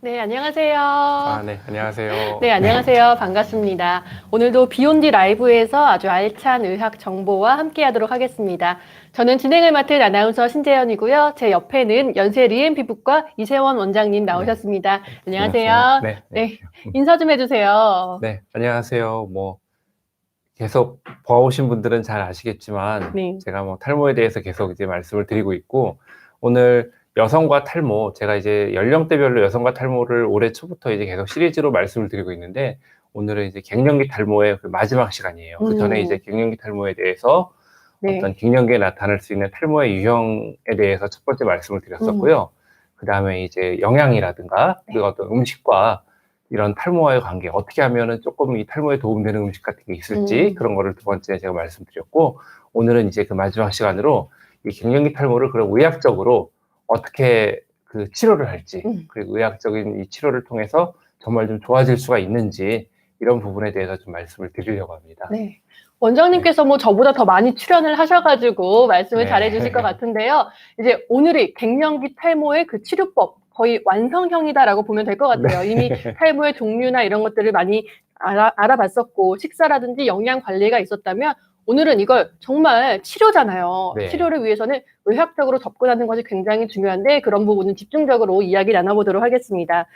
네, 안녕하세요. 네, 안녕하세요. 네, 안녕하세요. 반갑습니다. 오늘도 비욘디 라이브에서 아주 알찬 의학 정보와 함께 하도록 하겠습니다. 저는 진행을 맡은 아나운서 신재현이고요. 제 옆에는 연세 리엠 피부과 이세원 원장님 나오셨습니다. 안녕하세요. 안녕하세요. 네, 네, 안녕하세요. 인사 좀 해주세요. 네, 안녕하세요. 계속 봐오신 분들은 잘 아시겠지만, 네. 제가 탈모에 대해서 계속 이제 말씀을 드리고 있고, 오늘 여성과 탈모, 제가 이제 연령대별로 여성과 탈모를 올해 초부터 이제 계속 시리즈로 말씀을 드리고 있는데, 오늘은 이제 갱년기 탈모의 그 마지막 시간이에요. 그 전에 이제 갱년기 탈모에 대해서 네. 어떤 갱년기에 나타날 수 있는 탈모의 유형에 대해서 첫 번째 말씀을 드렸었고요. 그 다음에 이제 영양이라든가, 그리고 어떤 음식과 이런 탈모와의 관계, 어떻게 하면은 조금 이 탈모에 도움되는 음식 같은 게 있을지, 그런 거를 두 번째 제가 말씀드렸고, 오늘은 이제 그 마지막 시간으로 이 갱년기 탈모를 그런 의학적으로 어떻게 그 치료를 할지, 그리고 의학적인 이 치료를 통해서 정말 좀 좋아질 수가 있는지, 이런 부분에 대해서 좀 말씀을 드리려고 합니다. 네. 원장님께서 뭐 저보다 더 많이 출연을 하셔가지고 말씀을 네. 잘해주실 것 같은데요. 이제 오늘이 갱년기 탈모의 그 치료법 거의 완성형이다라고 보면 될 것 같아요. 네. 이미 탈모의 종류나 이런 것들을 많이 알아봤었고 식사라든지 영양 관리가 있었다면 오늘은 이걸 정말 치료잖아요. 네. 치료를 위해서는 의학적으로 접근하는 것이 굉장히 중요한데 그런 부분은 집중적으로 이야기 나눠보도록 하겠습니다.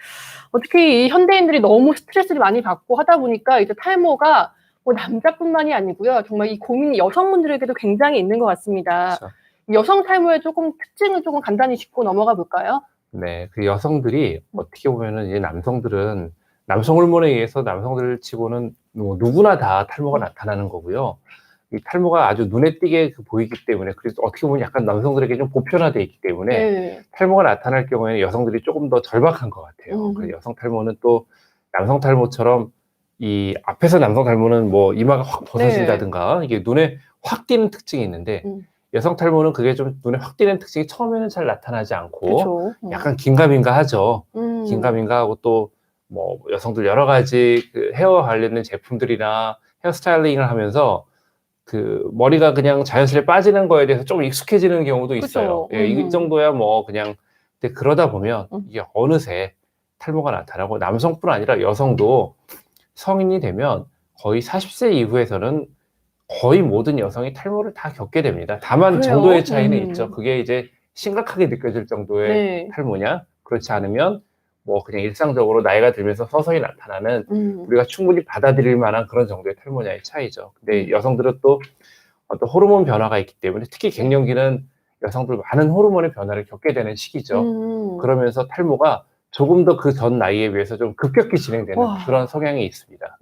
특히 이 현대인들이 너무 스트레스를 많이 받고 하다 보니까 이제 탈모가 뭐 남자뿐만이 아니고요. 정말 이 고민이 여성분들에게도 굉장히 있는 것 같습니다. 그렇죠. 여성 탈모의 조금 특징을 조금 간단히 짚고 넘어가 볼까요? 네, 그 여성들이 어떻게 보면은 이제 남성들은 남성 호르몬에 의해서 남성들 치고는 뭐 누구나 다 탈모가 나타나는 거고요. 이 탈모가 아주 눈에 띄게 보이기 때문에, 그래서 어떻게 보면 약간 남성들에게 좀 보편화되어 있기 때문에 네. 탈모가 나타날 경우에는 여성들이 조금 더 절박한 것 같아요. 그래서 여성 탈모는 또 남성 탈모처럼 이 앞에서 남성 탈모는 뭐 이마가 확 벗어진다든가 이게 눈에 확 띄는 특징이 있는데, 여성 탈모는 그게 좀 눈에 확 띄는 특징이 처음에는 잘 나타나지 않고 그쵸. 약간 긴가민가 하죠. 긴가민가 하고 또 뭐 여성들 여러 가지 그 헤어 관련된 제품들이나 헤어 스타일링을 하면서 그 머리가 그냥 자연스레 빠지는 거에 대해서 좀 익숙해지는 경우도 있어요. 그쵸. 예, 이 정도야 뭐 그냥. 근데 그러다 보면 이게 어느새 탈모가 나타나고, 남성뿐 아니라 여성도 성인이 되면 거의 40세 이후에서는 거의 모든 여성이 탈모를 다 겪게 됩니다. 다만 그래요? 정도의 차이는 있죠. 그게 이제 심각하게 느껴질 정도의 네. 탈모냐, 그렇지 않으면 뭐 그냥 일상적으로 나이가 들면서 서서히 나타나는 우리가 충분히 받아들일 만한 그런 정도의 탈모냐의 차이죠. 근데 여성들은 또 어떤 호르몬 변화가 있기 때문에, 특히 갱년기는 여성들 많은 호르몬의 변화를 겪게 되는 시기죠. 그러면서 탈모가 조금 더 그 전 나이에 비해서 좀 급격히 진행되는 그런 성향이 있습니다.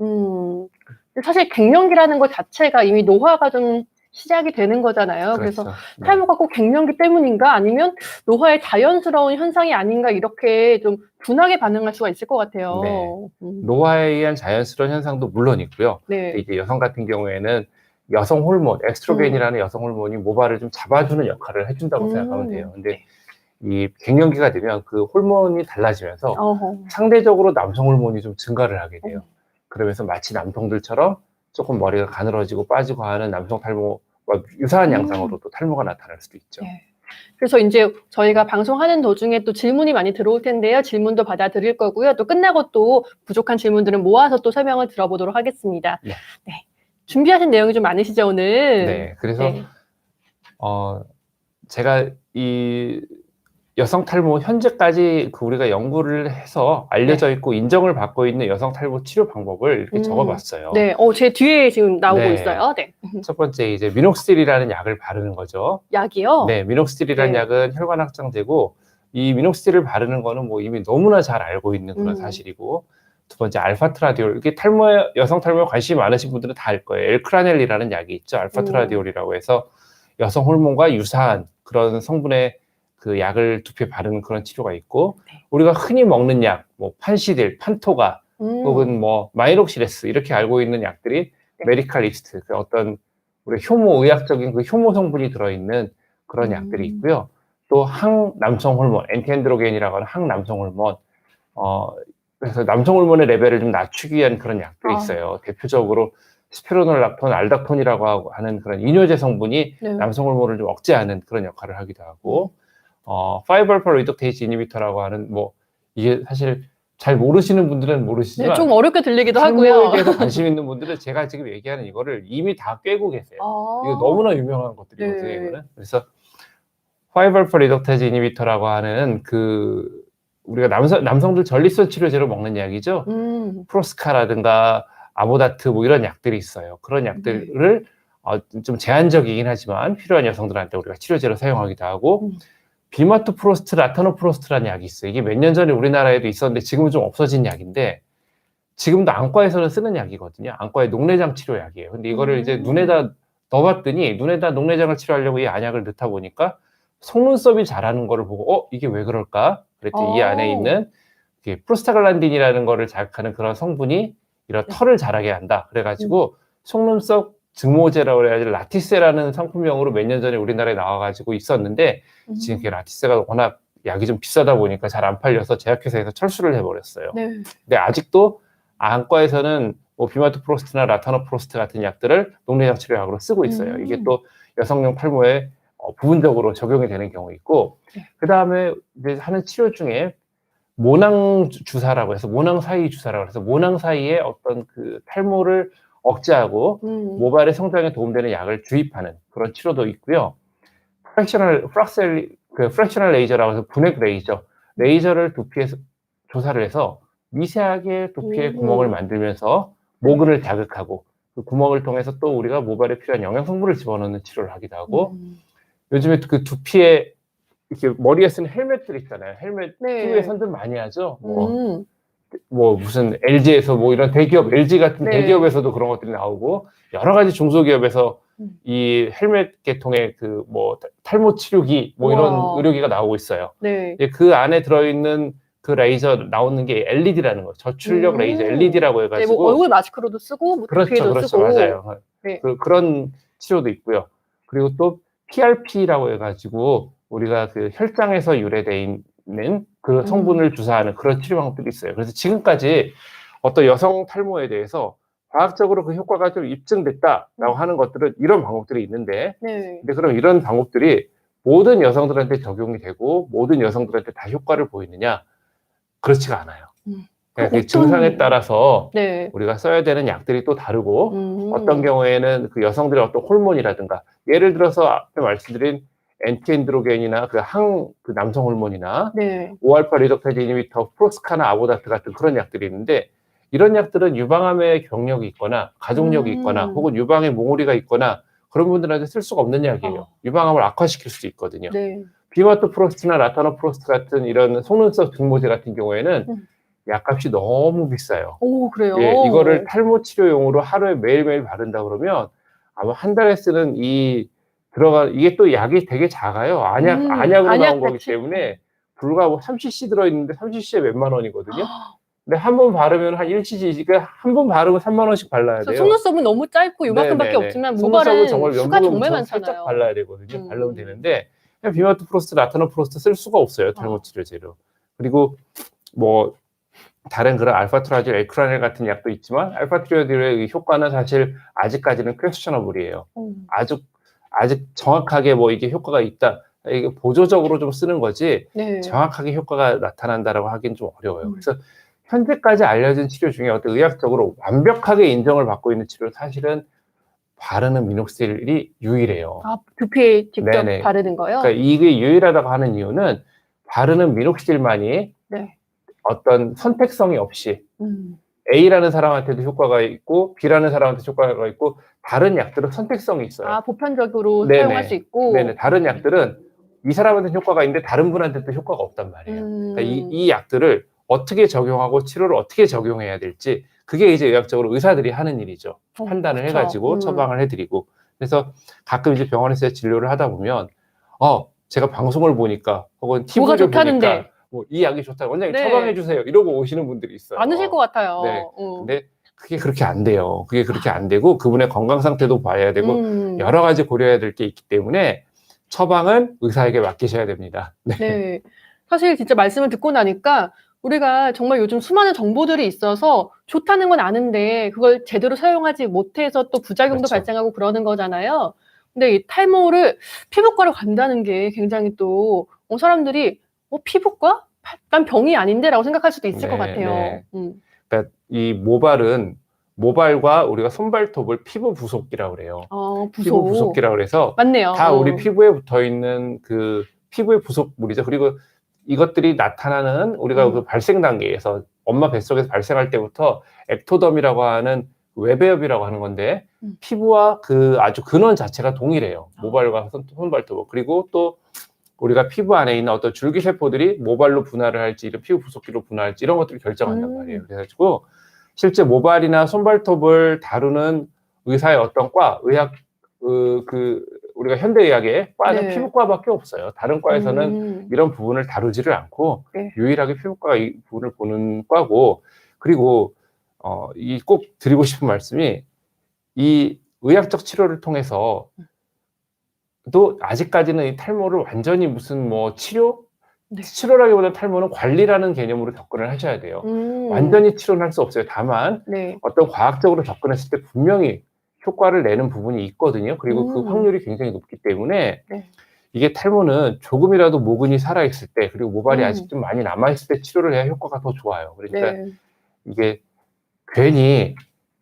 사실 갱년기라는 것 자체가 이미 노화가 좀 시작이 되는 거잖아요. 그렇죠. 그래서 탈모가 꼭 갱년기 때문인가 아니면 노화의 자연스러운 현상이 아닌가 이렇게 좀 둔하게 반응할 수가 있을 것 같아요. 네. 노화에 의한 자연스러운 현상도 물론 있고요. 네. 이제 여성 같은 경우에는 여성 호르몬, 에스트로겐이라는 여성 호르몬이 모발을 좀 잡아주는 역할을 해준다고 생각하면 돼요. 근데 이 갱년기가 되면 그 호르몬이 달라지면서 상대적으로 남성 호르몬이 좀 증가를 하게 돼요. 그러면서 마치 남성들처럼 조금 머리가 가늘어지고 빠지고 하는 남성 탈모와 유사한 양상으로도 탈모가 나타날 수도 있죠. 네. 그래서 이제 저희가 방송하는 도중에 또 질문이 많이 들어올 텐데요. 질문도 받아드릴 거고요. 또 끝나고 또 부족한 질문들은 모아서 또 설명을 들어보도록 하겠습니다. 네. 네. 준비하신 내용이 좀 많으시죠, 오늘? 네. 그래서 제가 이 여성 탈모 현재까지 우리가 연구를 해서 알려져 있고 인정을 받고 있는 여성 탈모 치료 방법을 이렇게 적어봤어요. 네, 제 뒤에 지금 나오고 있어요. 네. 첫 번째 이제 미녹시딜이라는 약을 바르는 거죠. 약이요? 네, 미녹시딜이라는 약은 혈관 확장제고, 이 미녹시딜을 바르는 거는 뭐 이미 너무나 잘 알고 있는 그런 사실이고, 두 번째 알파트라디올. 이게 여성 탈모에 관심이 많으신 분들은 다 알 거예요. 엘크라넬이라는 약이 있죠. 알파트라디올이라고 해서 여성 호르몬과 유사한 그런 성분의 그 약을 두피에 바르는 그런 치료가 있고, 우리가 흔히 먹는 약, 뭐 판시딜, 판토가, 혹은 뭐 마이녹시레스 이렇게 알고 있는 약들이 메디칼리스트, 그 어떤 우리 효모 의학적인 그 효모 성분이 들어있는 그런 약들이 있고요. 또 항남성 호르몬, 엔티엔드로겐이라고 하는 항남성 호르몬, 그래서 남성 호르몬의 레벨을 좀 낮추기 위한 그런 약들이 있어요. 대표적으로 스피로놀락톤, 알닥톤이라고 하는 그런 이뇨제 성분이 남성 호르몬을 좀 억제하는 그런 역할을 하기도 하고, 5-알파 리덕테이지 이니비터라고 하는 뭐 이게 사실 잘 모르시는 분들은 네, 모르시지만 좀 어렵게 들리기도 탈모에 하고요. 대해서 관심 있는 분들은 제가 지금 얘기하는 이거를 이미 다 꿰고 계세요. 이거 아, 너무나 유명한 것들이거든요, 네. 이거는. 그래서 5알파 리덕타즈 이니비터라고 하는 그 우리가 남성들 전립선 치료제로 먹는 약이죠. 프로스카라든가 아보다트 뭐 이런 약들이 있어요. 그런 약들을 좀 제한적이긴 하지만 필요한 여성들한테 우리가 치료제로 사용하기도 하고 비마토프로스트, 라타노프로스트라는 약이 있어요. 이게 몇 년 전에 우리나라에도 있었는데 지금은 좀 없어진 약인데 지금도 안과에서는 쓰는 약이거든요. 안과의 녹내장 치료약이에요. 근데 이거를 이제 눈에다 넣어봤더니 눈에다 녹내장을 치료하려고 이 안약을 넣다 보니까 속눈썹이 자라는 거를 보고 이게 왜 그럴까? 그랬더니 이 안에 있는 프로스타글란딘이라는 거를 자극하는 그런 성분이 이런 털을 자라게 한다. 그래가지고 속눈썹 증모제라고 해야지 라티세라는 상품명으로 몇 년 전에 우리나라에 나와가지고 있었는데 지금 그 라티세가 워낙 약이 좀 비싸다 보니까 잘 안 팔려서 제약회사에서 철수를 해버렸어요. 네. 근데 아직도 안과에서는 뭐 비마토프로스트나 라타노프로스트 같은 약들을 녹내장 치료약으로 쓰고 있어요. 이게 또 여성용 탈모에 부분적으로 적용이 되는 경우 있고 그 다음에 이제 하는 치료 중에 모낭 주사라고 해서 모낭 사이 주사라고 해서 모낭 사이에 어떤 그 탈모를 억제하고 모발의 성장에 도움되는 약을 주입하는 그런 치료도 있고요. 프랙셔널 레이저라고 해서 분해 레이저를 두피에서 조사를 해서 미세하게 두피에 구멍을 만들면서 모근을 자극하고 그 구멍을 통해서 또 우리가 모발에 필요한 영양 성분을 집어넣는 치료를 하기도 하고 요즘에 그 두피에 이렇게 머리에 쓰는 헬멧들 있잖아요. 헬멧 피부에 선전 많이 하죠. 뭐 무슨 LG에서 뭐 이런 대기업 LG 같은 대기업에서도 그런 것들이 나오고 여러 가지 중소기업에서 이 헬멧 계통의 그 뭐 탈모 치료기 뭐 이런 의료기가 나오고 있어요. 그 안에 들어있는 그 레이저 나오는 게 LED라는 거, 저출력 레이저 LED라고 해가지고 뭐 얼굴 마스크로도 쓰고 뭐 두피에도 쓰고 맞아요. 그런 치료도 있고요. 그리고 또 PRP라고 해가지고 우리가 그 혈장에서 유래돼 있는 그 성분을 주사하는 그런 치료 방법들이 있어요. 그래서 지금까지 어떤 여성 탈모에 대해서 과학적으로 그 효과가 좀 입증됐다라고 하는 것들은 이런 방법들이 있는데, 근데 그럼 이런 방법들이 모든 여성들한테 적용이 되고 모든 여성들한테 다 효과를 보이느냐? 그렇지가 않아요. 그러니까 그 증상에 따라서 우리가 써야 되는 약들이 또 다르고 어떤 경우에는 그 여성들의 어떤 호르몬이라든가 예를 들어서 앞에 말씀드린 엔티엔드로겐이나 그 남성 호르몬이나 5알파 리덕타즈 이니비터, 프로스카나 아보다트 같은 그런 약들이 있는데 이런 약들은 유방암의 경력이 있거나 가족력이 있거나 혹은 유방에 몽우리가 있거나 그런 분들한테 쓸 수가 없는 약이에요. 유방암을 악화시킬 수 있거든요. 비마토프로스트나 라타노프로스트 같은 이런 속눈썹 증모제 같은 경우에는 약값이 너무 비싸요. 오, 그래요? 예, 이거를 탈모 치료용으로 하루에 매일매일 바른다 그러면 아마 한 달에 쓰는 이게 또 약이 되게 작아요. 안약으로 나온 거기 때문에 불과 뭐 3cc 들어있는데 3cc에 몇만 원이거든요. 근데 한 번 바르면 한 1cc, 그러니까 한 번 바르면 3만 원씩 발라야 돼요. 속눈썹은 너무 짧고 요만큼밖에 없지만 모발은 수가 정말 많잖아요. 살짝 발라야 되거든요. 바르면 되는데 그냥 비마토프로스트, 라타노프로스트 쓸 수가 없어요. 탈모 치료제로. 그리고 뭐 다른 그런 알파트라딜, 엘크라닐 같은 약도 있지만 알파트라딜의 효과는 사실 아직까지는 퀘스처너블이에요. 아직 정확하게 뭐 이게 효과가 있다. 이게 보조적으로 좀 쓰는 거지 정확하게 효과가 나타난다라고 하기는 좀 어려워요. 그래서 현재까지 알려진 치료 중에 어떤 의학적으로 완벽하게 인정을 받고 있는 치료는 사실은 바르는 미녹시딜이 유일해요. 두피에 직접 바르는 거요? 그러니까 이게 유일하다고 하는 이유는 바르는 미녹시딜만이 어떤 선택성이 없이 A라는 사람한테도 효과가 있고 B라는 사람한테 효과가 있고 다른 약들은 선택성이 있어요. 보편적으로 사용할 수 있고 다른 약들은 이 사람한테는 효과가 있는데 다른 분한테는 효과가 없단 말이에요. 그러니까 이 약들을 어떻게 적용하고 치료를 어떻게 적용해야 될지 그게 이제 의학적으로 의사들이 하는 일이죠. 판단을 해가지고 처방을 해드리고 그래서 가끔 이제 병원에서 진료를 하다 보면 제가 방송을 보니까 혹은 TV를 보니까 뭐 이 약이 좋다. 원장님 처방해 주세요. 이러고 오시는 분들이 있어요. 많으실 것 같아요. 근데 그게 그렇게 안 돼요. 그게 그렇게 안 되고 그분의 건강 상태도 봐야 되고 여러 가지 고려해야 될 게 있기 때문에 처방은 의사에게 맡기셔야 됩니다. 사실 진짜 말씀을 듣고 나니까 우리가 정말 요즘 수많은 정보들이 있어서 좋다는 건 아는데 그걸 제대로 사용하지 못해서 또 부작용도 발생하고 그러는 거잖아요. 근데 이 탈모를 피부과로 간다는 게 굉장히 또 사람들이 피부과? 난 병이 아닌데라고 생각할 수도 있을 네, 것 같아요. 네. 그러니까 이 모발은 모발과 우리가 손발톱을 피부 부속기라고 그래요. 피부 부속기라고 그래서 맞네요. 다 우리 피부에 붙어 있는 그 피부의 부속물이죠. 그리고 이것들이 나타나는 우리가 그 발생 단계에서 엄마 뱃속에서 발생할 때부터 액토덤이라고 하는 외배엽이라고 하는 건데 피부와 그 아주 근원 자체가 동일해요. 모발과 손발톱. 그리고 또 우리가 피부 안에 있는 어떤 줄기세포들이 모발로 분할을 할지 이런 피부 부속기로 분할할지 이런 것들을 결정한단 말이에요. 그래가지고 실제 모발이나 손발톱을 다루는 의사의 어떤 과, 의학 우리가 현대의학의 과는 네. 피부과밖에 없어요. 다른 과에서는 이런 부분을 다루지를 않고 네. 유일하게 피부과가 이 부분을 보는 과고, 그리고 이 꼭 드리고 싶은 말씀이 이 의학적 치료를 통해서 또 아직까지는 이 탈모를 완전히 무슨 뭐 치료라기보다는 탈모는 관리라는 개념으로 접근을 하셔야 돼요. 완전히 치료는 할 수 없어요. 다만 어떤 과학적으로 접근했을 때 분명히 효과를 내는 부분이 있거든요. 그리고 그 확률이 굉장히 높기 때문에 이게 탈모는 조금이라도 모근이 살아있을 때, 그리고 모발이 아직 좀 많이 남아있을 때 치료를 해야 효과가 더 좋아요. 그러니까 이게 괜히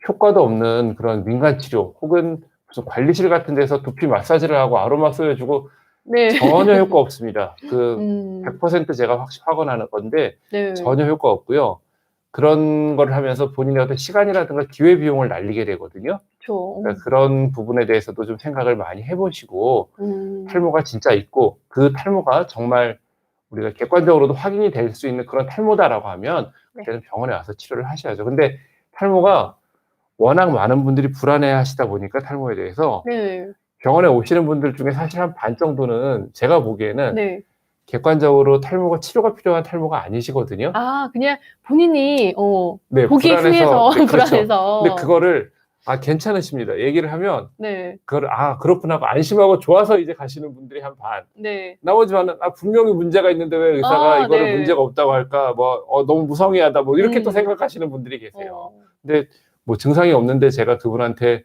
효과도 없는 그런 민간 치료 혹은 무슨 관리실 같은 데서 두피 마사지를 하고 아로마 쏘여주고 전혀 효과 없습니다. 100% 제가 확언하는 건데 전혀 효과 없고요. 그런 걸 하면서 본인의 어떤 시간이라든가 기회 비용을 날리게 되거든요. 그러니까 그런 부분에 대해서도 좀 생각을 많이 해보시고 탈모가 진짜 있고 그 탈모가 정말 우리가 객관적으로도 확인이 될 수 있는 그런 탈모다라고 하면 그때는 병원에 와서 치료를 하셔야죠. 근데 탈모가 워낙 많은 분들이 불안해 하시다 보니까 탈모에 대해서 병원에 오시는 분들 중에 사실 한 반 정도는 제가 보기에는 객관적으로 탈모가 치료가 필요한 탈모가 아니시거든요. 그냥 본인이 보기 불안해서, 흉해서 그렇죠. 불안해서. 근데 그거를 괜찮으십니다. 얘기를 하면 그걸 그렇구나 하고 안심하고 좋아서 이제 가시는 분들이 한 반. 나머지 반은 분명히 문제가 있는데 왜 의사가 이거를 문제가 없다고 할까? 너무 무성의하다. 이렇게 또 생각하시는 분들이 계세요. 근데 증상이 없는데 제가 그분한테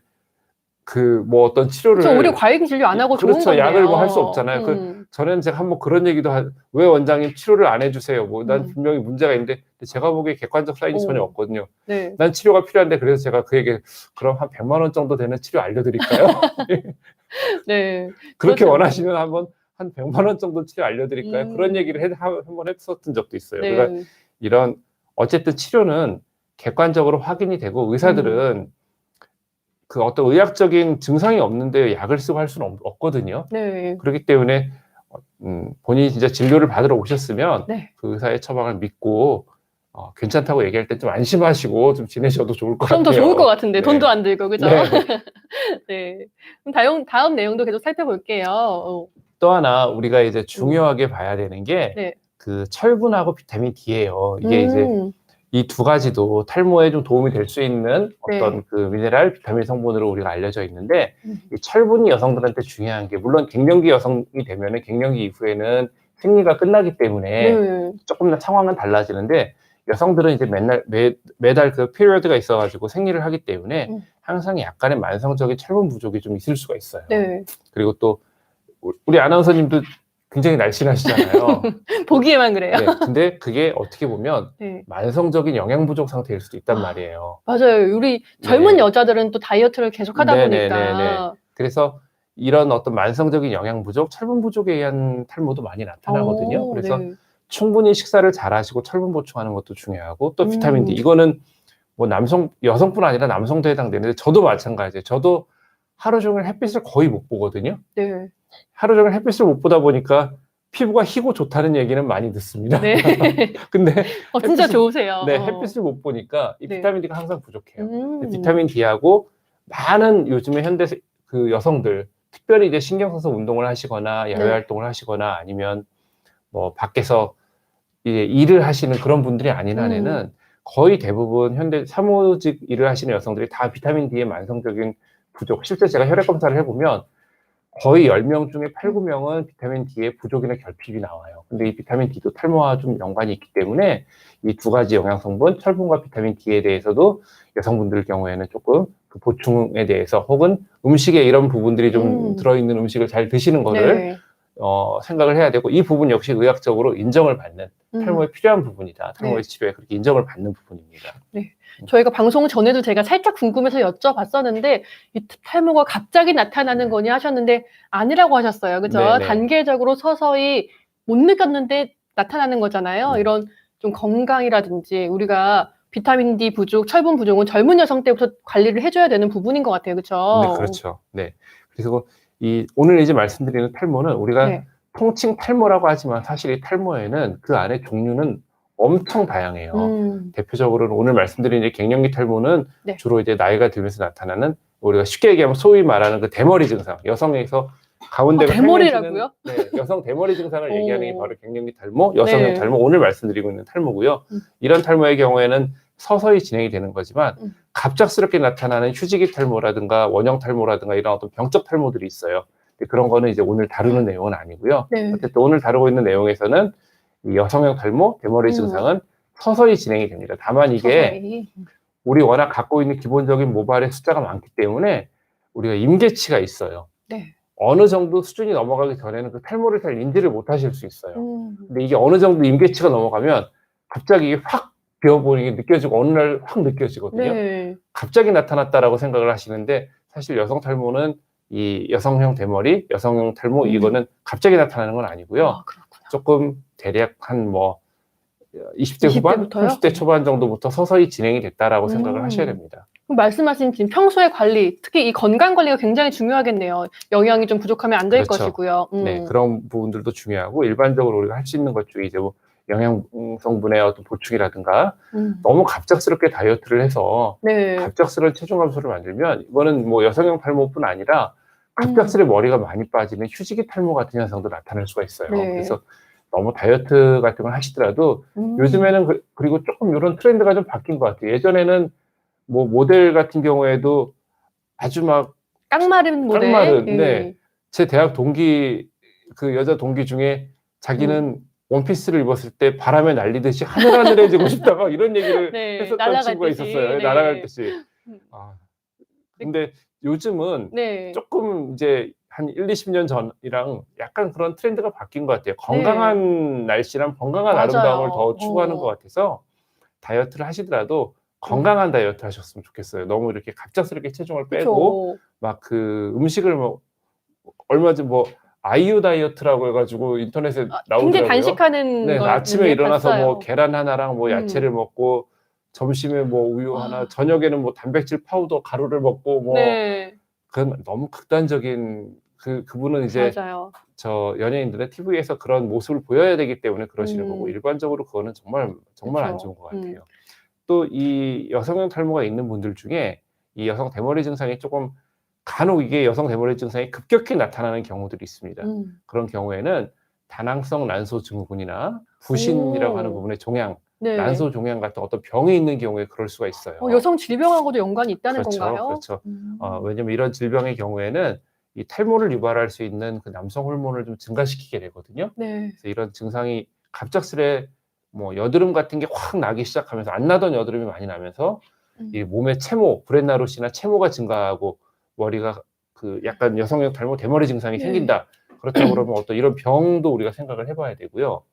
어떤 치료를 오히려 과잉 진료 안 하고 좋은 그렇죠. 건데요. 약을 할 수 없잖아요. 전에는 제가 한번 그런 얘기도 왜 원장님 치료를 안 해주세요? 난 분명히 문제가 있는데 제가 보기에 객관적 사인이 전혀 없거든요. 난 치료가 필요한데 그래서 제가 그에게 그럼 한 100만 원 정도 되는 치료 알려드릴까요? 그렇게 그렇죠. 원하시면 한 100만 원 정도 치료 알려드릴까요? 그런 얘기를 한번 했었던 적도 있어요. 그러니까 이런 어쨌든 치료는 객관적으로 확인이 되고 의사들은 그 어떤 의학적인 증상이 없는데 약을 쓰고 할 수는 없거든요. 그렇기 때문에 본인이 진짜 진료를 받으러 오셨으면 그 의사의 처방을 믿고 괜찮다고 얘기할 때 좀 안심하시고 좀 지내셔도 좋을 것 같아요. 좀 더 좋을 것 같은데 돈도 안 들고 그죠? 그럼 다음 내용도 계속 살펴볼게요. 또 하나 우리가 이제 중요하게 봐야 되는 게 그 철분하고 비타민 D예요. 이게 이제 이 두 가지도 탈모에 좀 도움이 될 수 있는 어떤 그 미네랄, 비타민 성분으로 우리가 알려져 있는데 이 철분이 여성들한테 중요한 게 물론 갱년기 여성이 되면은 갱년기 이후에는 생리가 끝나기 때문에 조금 더 상황은 달라지는데 여성들은 이제 매달 그 피리어드가 있어가지고 생리를 하기 때문에 항상 약간의 만성적인 철분 부족이 좀 있을 수가 있어요. 그리고 또 우리 아나운서님도 굉장히 날씬하시잖아요. 보기에만 그래요. 근데 그게 어떻게 보면 만성적인 영양 부족 상태일 수도 있단 말이에요. 맞아요. 우리 젊은 여자들은 또 다이어트를 계속 하다 보니까. 그래서 이런 어떤 만성적인 영양 부족, 철분 부족에 의한 탈모도 많이 나타나거든요. 그래서 충분히 식사를 잘 하시고 철분 보충하는 것도 중요하고 또 비타민 D. 이거는 여성뿐 아니라 남성도 해당되는데 저도 마찬가지예요. 저도 하루 종일 햇빛을 거의 못 보거든요. 하루 종일 햇빛을 못 보다 보니까 피부가 희고 좋다는 얘기는 많이 듣습니다. 근데 진짜 좋으세요. 햇빛을 못 보니까 이 비타민 D가 항상 부족해요. 비타민 D하고 많은 요즘에 현대 그 여성들 특별히 이제 신경 써서 운동을 하시거나 야외 활동을 하시거나 아니면 밖에서 이제 일을 하시는 그런 분들이 아닌 한에는 거의 대부분 현대 사무직 일을 하시는 여성들이 다 비타민 D의 만성적인 부족. 실제 제가 혈액 검사를 해보면 거의 10명 중에 8, 9명은 비타민 D의 부족이나 결핍이 나와요. 근데 이 비타민 D도 탈모와 좀 연관이 있기 때문에 이 두 가지 영양 성분, 철분과 비타민 D에 대해서도 여성분들 경우에는 조금 그 보충에 대해서 혹은 음식에 이런 부분들이 좀 들어있는 음식을 잘 드시는 거를 생각을 해야 되고 이 부분 역시 의학적으로 인정을 받는 탈모에 필요한 부분이다. 탈모의 네. 치료에 그렇게 인정을 받는 부분입니다. 네. 저희가 방송 전에도 제가 살짝 궁금해서 여쭤봤었는데 이 탈모가 갑자기 나타나는 네. 거냐 하셨는데 아니라고 하셨어요. 그죠? 네네. 단계적으로 서서히 못 느꼈는데 나타나는 거잖아요. 네. 이런 좀 건강이라든지 우리가 비타민 D 부족, 철분 부족은 젊은 여성 때부터 관리를 해줘야 되는 부분인 것 같아요. 그렇죠? 네, 그렇죠. 네. 그래서 오늘 이제 말씀드리는 탈모는 우리가 네. 통칭 탈모라고 하지만 사실 이 탈모에는 그 안에 종류는 엄청 다양해요. 대표적으로는 오늘 말씀드린 이제 갱년기 탈모는 네. 주로 이제 나이가 들면서 나타나는 우리가 쉽게 얘기하면 소위 말하는 그 대머리 증상, 여성에서 가운데가 대머리라고요? 네, 여성 대머리 증상을 오. 얘기하는 게 바로 갱년기 탈모, 여성형 네. 탈모, 오늘 말씀드리고 있는 탈모고요. 이런 탈모의 경우에는 서서히 진행이 되는 거지만 갑작스럽게 나타나는 휴지기 탈모라든가 원형 탈모라든가 이런 어떤 병적 탈모들이 있어요. 그런 거는 이제 오늘 다루는 내용은 아니고요. 네. 어쨌든 오늘 다루고 있는 내용에서는 이 여성형 탈모, 대머리 증상은 서서히 진행이 됩니다. 다만 이게 서서히. 우리 워낙 갖고 있는 기본적인 모발의 숫자가 많기 때문에 우리가 임계치가 있어요. 네. 어느 정도 수준이 넘어가기 전에는 그 탈모를 잘 인지를 못 하실 수 있어요. 근데 이게 어느 정도 임계치가 넘어가면 갑자기 이게 확 비어보이는 게 느껴지고 어느 날 확 느껴지거든요. 네. 갑자기 나타났다라고 생각을 하시는데 사실 여성 탈모는 이 여성형 대머리, 여성형 탈모 이거는 갑자기 나타나는 건 아니고요. 아, 그렇구나. 조금 대략 한 뭐 20대 후반, 20대부터요? 30대 초반 정도부터 서서히 진행이 됐다라고 생각을 하셔야 됩니다. 그럼 말씀하신 지금 평소의 관리, 특히 이 건강 관리가 굉장히 중요하겠네요. 영양이 좀 부족하면 안 될 그렇죠. 것이고요. 네, 그런 부분들도 중요하고 일반적으로 우리가 할 수 있는 것 중에 이제 뭐 영양 성분의 어떤 보충이라든가 너무 갑작스럽게 다이어트를 해서 네. 갑작스러운 체중 감소를 만들면 이거는 뭐 여성형 탈모뿐 아니라 갑작스레 머리가 많이 빠지는 휴지기 탈모 같은 현상도 나타날 수가 있어요. 네. 그래서 너무 다이어트 같은 걸 하시더라도 요즘에는 그리고 조금 이런 트렌드가 좀 바뀐 것 같아요. 예전에는 뭐 모델 같은 경우에도 아주 막 깡마른 모델. 깡마른, 예. 네. 제 대학 동기 그 여자 동기 중에 자기는 원피스를 입었을 때 바람에 날리듯이 하늘하늘해지고 싶다 막 이런 얘기를 네, 했었던 날아갈 친구가 듯이. 있었어요. 네. 날아갈 듯이. 음. 아, 근데 요즘은 네. 조금 이제 한 1-20년 전이랑 약간 그런 트렌드가 바뀐 것 같아요. 건강한 날씨랑 건강한 맞아요. 아름다움을 더 추구하는 것 같아서 다이어트를 하시더라도 건강한 다이어트 하셨으면 좋겠어요. 너무 이렇게 갑작스럽게 체중을 빼고 그쵸. 막 그 음식을 뭐 얼마 전 뭐 아이유 다이어트라고 해가지고 인터넷에 나오더라고요. 굉장히 간식하는 네, 걸 아침에 일어나서 봤어요. 뭐 계란 하나랑 뭐 야채를 먹고 점심에 뭐 우유 하나, 저녁에는 뭐 단백질 파우더 가루를 먹고 뭐 네. 그건 너무 극단적인 그분은 이제 맞아요. 저 연예인들의 TV에서 그런 모습을 보여야 되기 때문에 그러시는 거고 일반적으로 그거는 정말 안 그쵸. 좋은 것 같아요. 또 이 여성형 탈모가 있는 분들 중에 이 여성 대머리 증상이 조금 간혹 이게 여성 대머리 증상이 급격히 나타나는 경우들이 있습니다. 그런 경우에는 다낭성 난소 증후군이나 부신이라고 하는 부분의 종양, 네. 난소 종양 같은 어떤 병이 있는 경우에 그럴 수가 있어요. 여성 질병하고도 연관이 있다는 그렇죠, 건가요? 그렇죠. 왜냐면 이런 질병의 경우에는 이 탈모를 유발할 수 있는 그 남성 호르몬을 좀 증가시키게 되거든요. 네. 그래서 이런 증상이 갑작스레 뭐 여드름 같은 게 확 나기 시작하면서 안 나던 여드름이 많이 나면서 이 몸의 채모, 브렛나루시나 채모가 증가하고 머리가 그 약간 여성형 탈모 대머리 증상이 생긴다. 그렇다고 그러면 어떤 이런 병도 우리가 생각을 해봐야 되고요.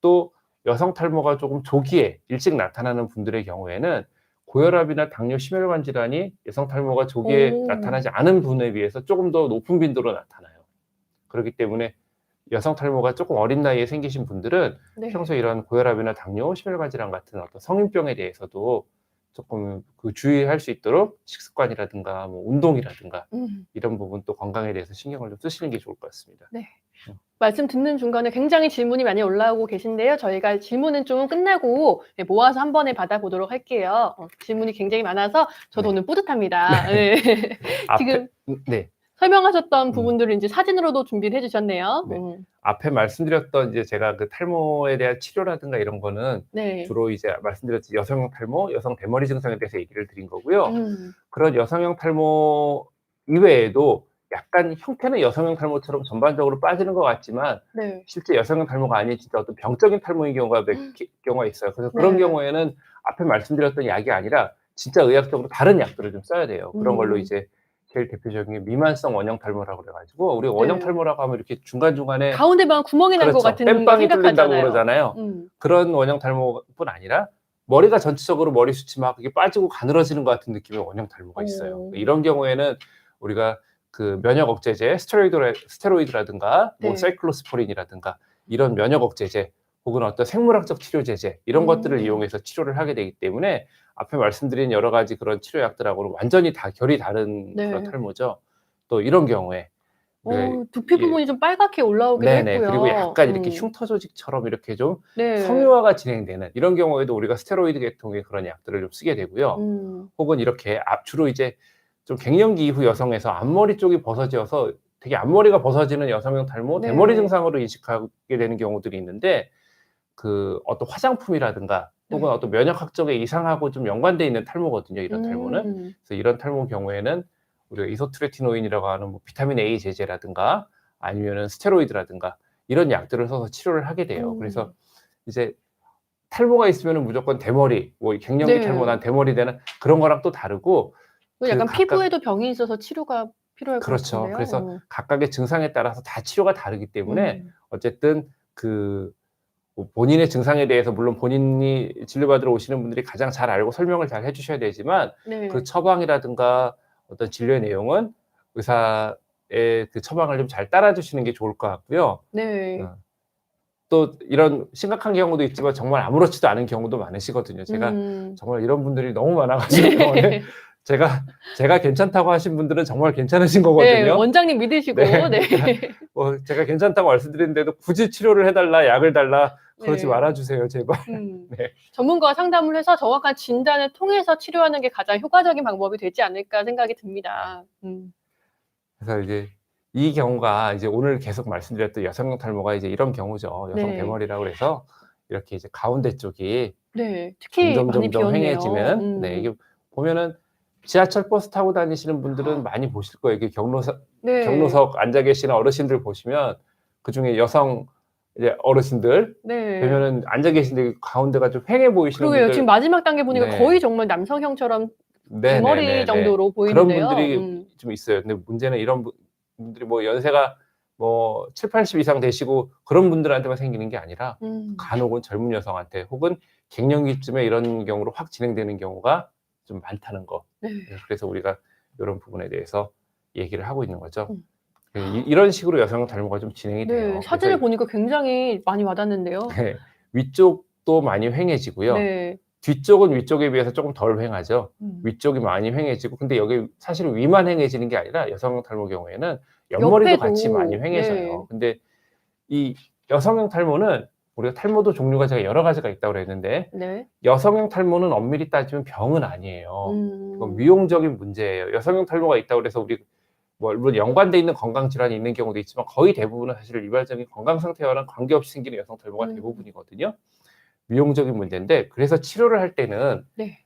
또 여성 탈모가 조금 조기에 일찍 나타나는 분들의 경우에는 고혈압이나 당뇨, 심혈관 질환이 여성 탈모가 조기에 나타나지 않은 분에 비해서 조금 더 높은 빈도로 나타나요. 그렇기 때문에 여성 탈모가 조금 어린 나이에 생기신 분들은 평소에 이런 고혈압이나 당뇨, 심혈관 질환 같은 어떤 성인병에 대해서도 조금 그 주의할 수 있도록 식습관이라든가 뭐 운동이라든가 이런 부분 또 건강에 대해서 신경을 좀 쓰시는 게 좋을 것 같습니다. 네. 말씀 듣는 중간에 굉장히 질문이 많이 올라오고 계신데요. 저희가 질문은 좀 끝나고 모아서 한 번에 받아보도록 할게요. 질문이 굉장히 많아서 저도 오늘 뿌듯합니다. 네. 지금 네. 설명하셨던 부분들을 이제 사진으로도 준비를 해주셨네요. 네. 앞에 말씀드렸던 이제 제가 그 탈모에 대한 치료라든가 이런 거는 주로 이제 말씀드렸듯이 여성형 탈모, 여성 대머리 증상에 대해서 얘기를 드린 거고요. 그런 여성형 탈모 이외에도 약간 형태는 여성형 탈모처럼 전반적으로 빠지는 것 같지만 실제 여성형 탈모가 아닌 진짜 어떤 병적인 탈모인 경우가 경우가 있어요. 그래서 그런 경우에는 앞에 말씀드렸던 약이 아니라 진짜 의학적으로 다른 약들을 좀 써야 돼요. 그런 걸로 이제 제일 대표적인 게 미만성 원형 탈모라고 그래가지고 우리 원형 네. 탈모라고 하면 이렇게 중간중간에 가운데만 구멍이 난 것 그렇죠. 같은 거 땜빵이 뚫린다고 생각하잖아요. 그러잖아요. 그런 원형 탈모뿐 아니라 머리가 전체적으로 머리숱이 막 이게 빠지고 가늘어지는 것 같은 느낌의 원형 탈모가 있어요. 이런 경우에는 우리가 그 면역 억제제, 스테로이드라든가 뭐 네. 사이클로스포린이라든가 이런 면역 억제제 혹은 어떤 생물학적 치료제제 이런 것들을 이용해서 치료를 하게 되기 때문에 앞에 말씀드린 여러 가지 그런 치료약들하고는 완전히 다 결이 다른 네. 그런 탈모죠. 또 이런 경우에 두피 부분이 좀 빨갛게 올라오기도 네네. 했고요. 그리고 약간 이렇게 흉터 조직처럼 이렇게 좀 네. 섬유화가 진행되는 이런 경우에도 우리가 스테로이드 계통의 그런 약들을 좀 쓰게 되고요. 혹은 이렇게 주로 이제 좀 갱년기 이후 여성에서 앞머리 쪽이 벗어져서 되게 앞머리가 벗어지는 여성형 탈모, 네. 대머리 증상으로 인식하게 되는 경우들이 있는데 그 어떤 화장품이라든가 혹은 네. 어떤 면역학적인 이상하고 좀 연관돼 있는 탈모거든요. 이런 탈모는. 그래서 이런 탈모 경우에는 우리가 이소트레티노인이라고 하는 뭐 비타민 A 제제라든가 아니면은 스테로이드라든가 이런 약들을 써서 치료를 하게 돼요. 그래서 이제 탈모가 있으면은 무조건 대머리, 뭐 갱년기 네. 탈모 난 대머리 되는 그런 거랑 또 다르고 그 약간 각각 피부에도 병이 있어서 치료가 필요할 것 그렇죠. 같은데요. 그래서 각각의 증상에 따라서 다 치료가 다르기 때문에 어쨌든 뭐 본인의 증상에 대해서 물론 본인이 진료받으러 오시는 분들이 가장 잘 알고 설명을 잘 해주셔야 되지만 네. 그 처방이라든가 어떤 진료의 내용은 의사의 그 처방을 좀 잘 따라주시는 게 좋을 것 같고요. 네. 또 이런 심각한 경우도 있지만 정말 아무렇지도 않은 경우도 많으시거든요. 제가 정말 이런 분들이 너무 많아가지고 병원에 제가 괜찮다고 하신 분들은 정말 괜찮으신 네. 거거든요. 원장님 믿으시고. 네. 네. 뭐 제가 괜찮다고 말씀드리는데도 굳이 치료를 해달라, 약을 달라 그러지 네. 말아주세요, 제발. 네. 전문가와 상담을 해서 정확한 진단을 통해서 치료하는 게 가장 효과적인 방법이 되지 않을까 생각이 듭니다. 그래서 이제 이 경우가 이제 오늘 계속 말씀드렸던 여성형 탈모가 이제 이런 경우죠. 여성 네. 대머리라고 그래서 이렇게 이제 가운데 쪽이 네. 특히 많이 점점 비었네요. 횡해지는. 네, 이게 보면은 지하철 버스 타고 다니시는 분들은 많이 보실 거예요. 이게 네. 경로석 앉아 계시는 어르신들 보시면 그중에 여성 이제 어르신들 네. 보면은 앉아 계신데 가운데가 좀 횡해 보이시는 그러게요. 분들. 지금 마지막 단계 보니까 네. 거의 정말 남성형처럼 대머리 네네네네. 정도로 그런 보이는데요. 분들이 좀 있어요. 근데 문제는 이런 분들이 뭐 연세가 뭐 70, 80 이상 되시고 그런 분들한테만 생기는 게 아니라 간혹은 젊은 여성한테 혹은 갱년기쯤에 이런 경우로 확 진행되는 경우가 좀 많다는 거. 네. 그래서 우리가 이런 부분에 대해서 얘기를 하고 있는 거죠. 이런 식으로 여성 탈모가 좀 진행이 돼요. 네. 사진을 보니까 굉장히 많이 와닿는데요. 네. 위쪽도 많이 횡해지고요. 네. 뒤쪽은 위쪽에 비해서 조금 덜 횡하죠. 위쪽이 많이 횡해지고 근데 여기 사실 위만 횡해지는 게 아니라 여성 탈모 경우에는 옆머리도 옆에도. 같이 많이 횡해져요. 네. 근데 이 여성형 탈모는 우리가 탈모도 종류가 제가 여러 가지가 있다고 그랬는데 네. 여성형 탈모는 엄밀히 따지면 병은 아니에요. 그건 미용적인 문제예요. 여성형 탈모가 있다고 그래서 우리 뭐 물론 연관돼 있는 건강 질환이 있는 경우도 있지만 거의 대부분은 사실 일반적인 건강 상태와는 관계없이 생기는 여성 탈모가 대부분이거든요. 미용적인 문제인데 그래서 치료를 할 때는 네.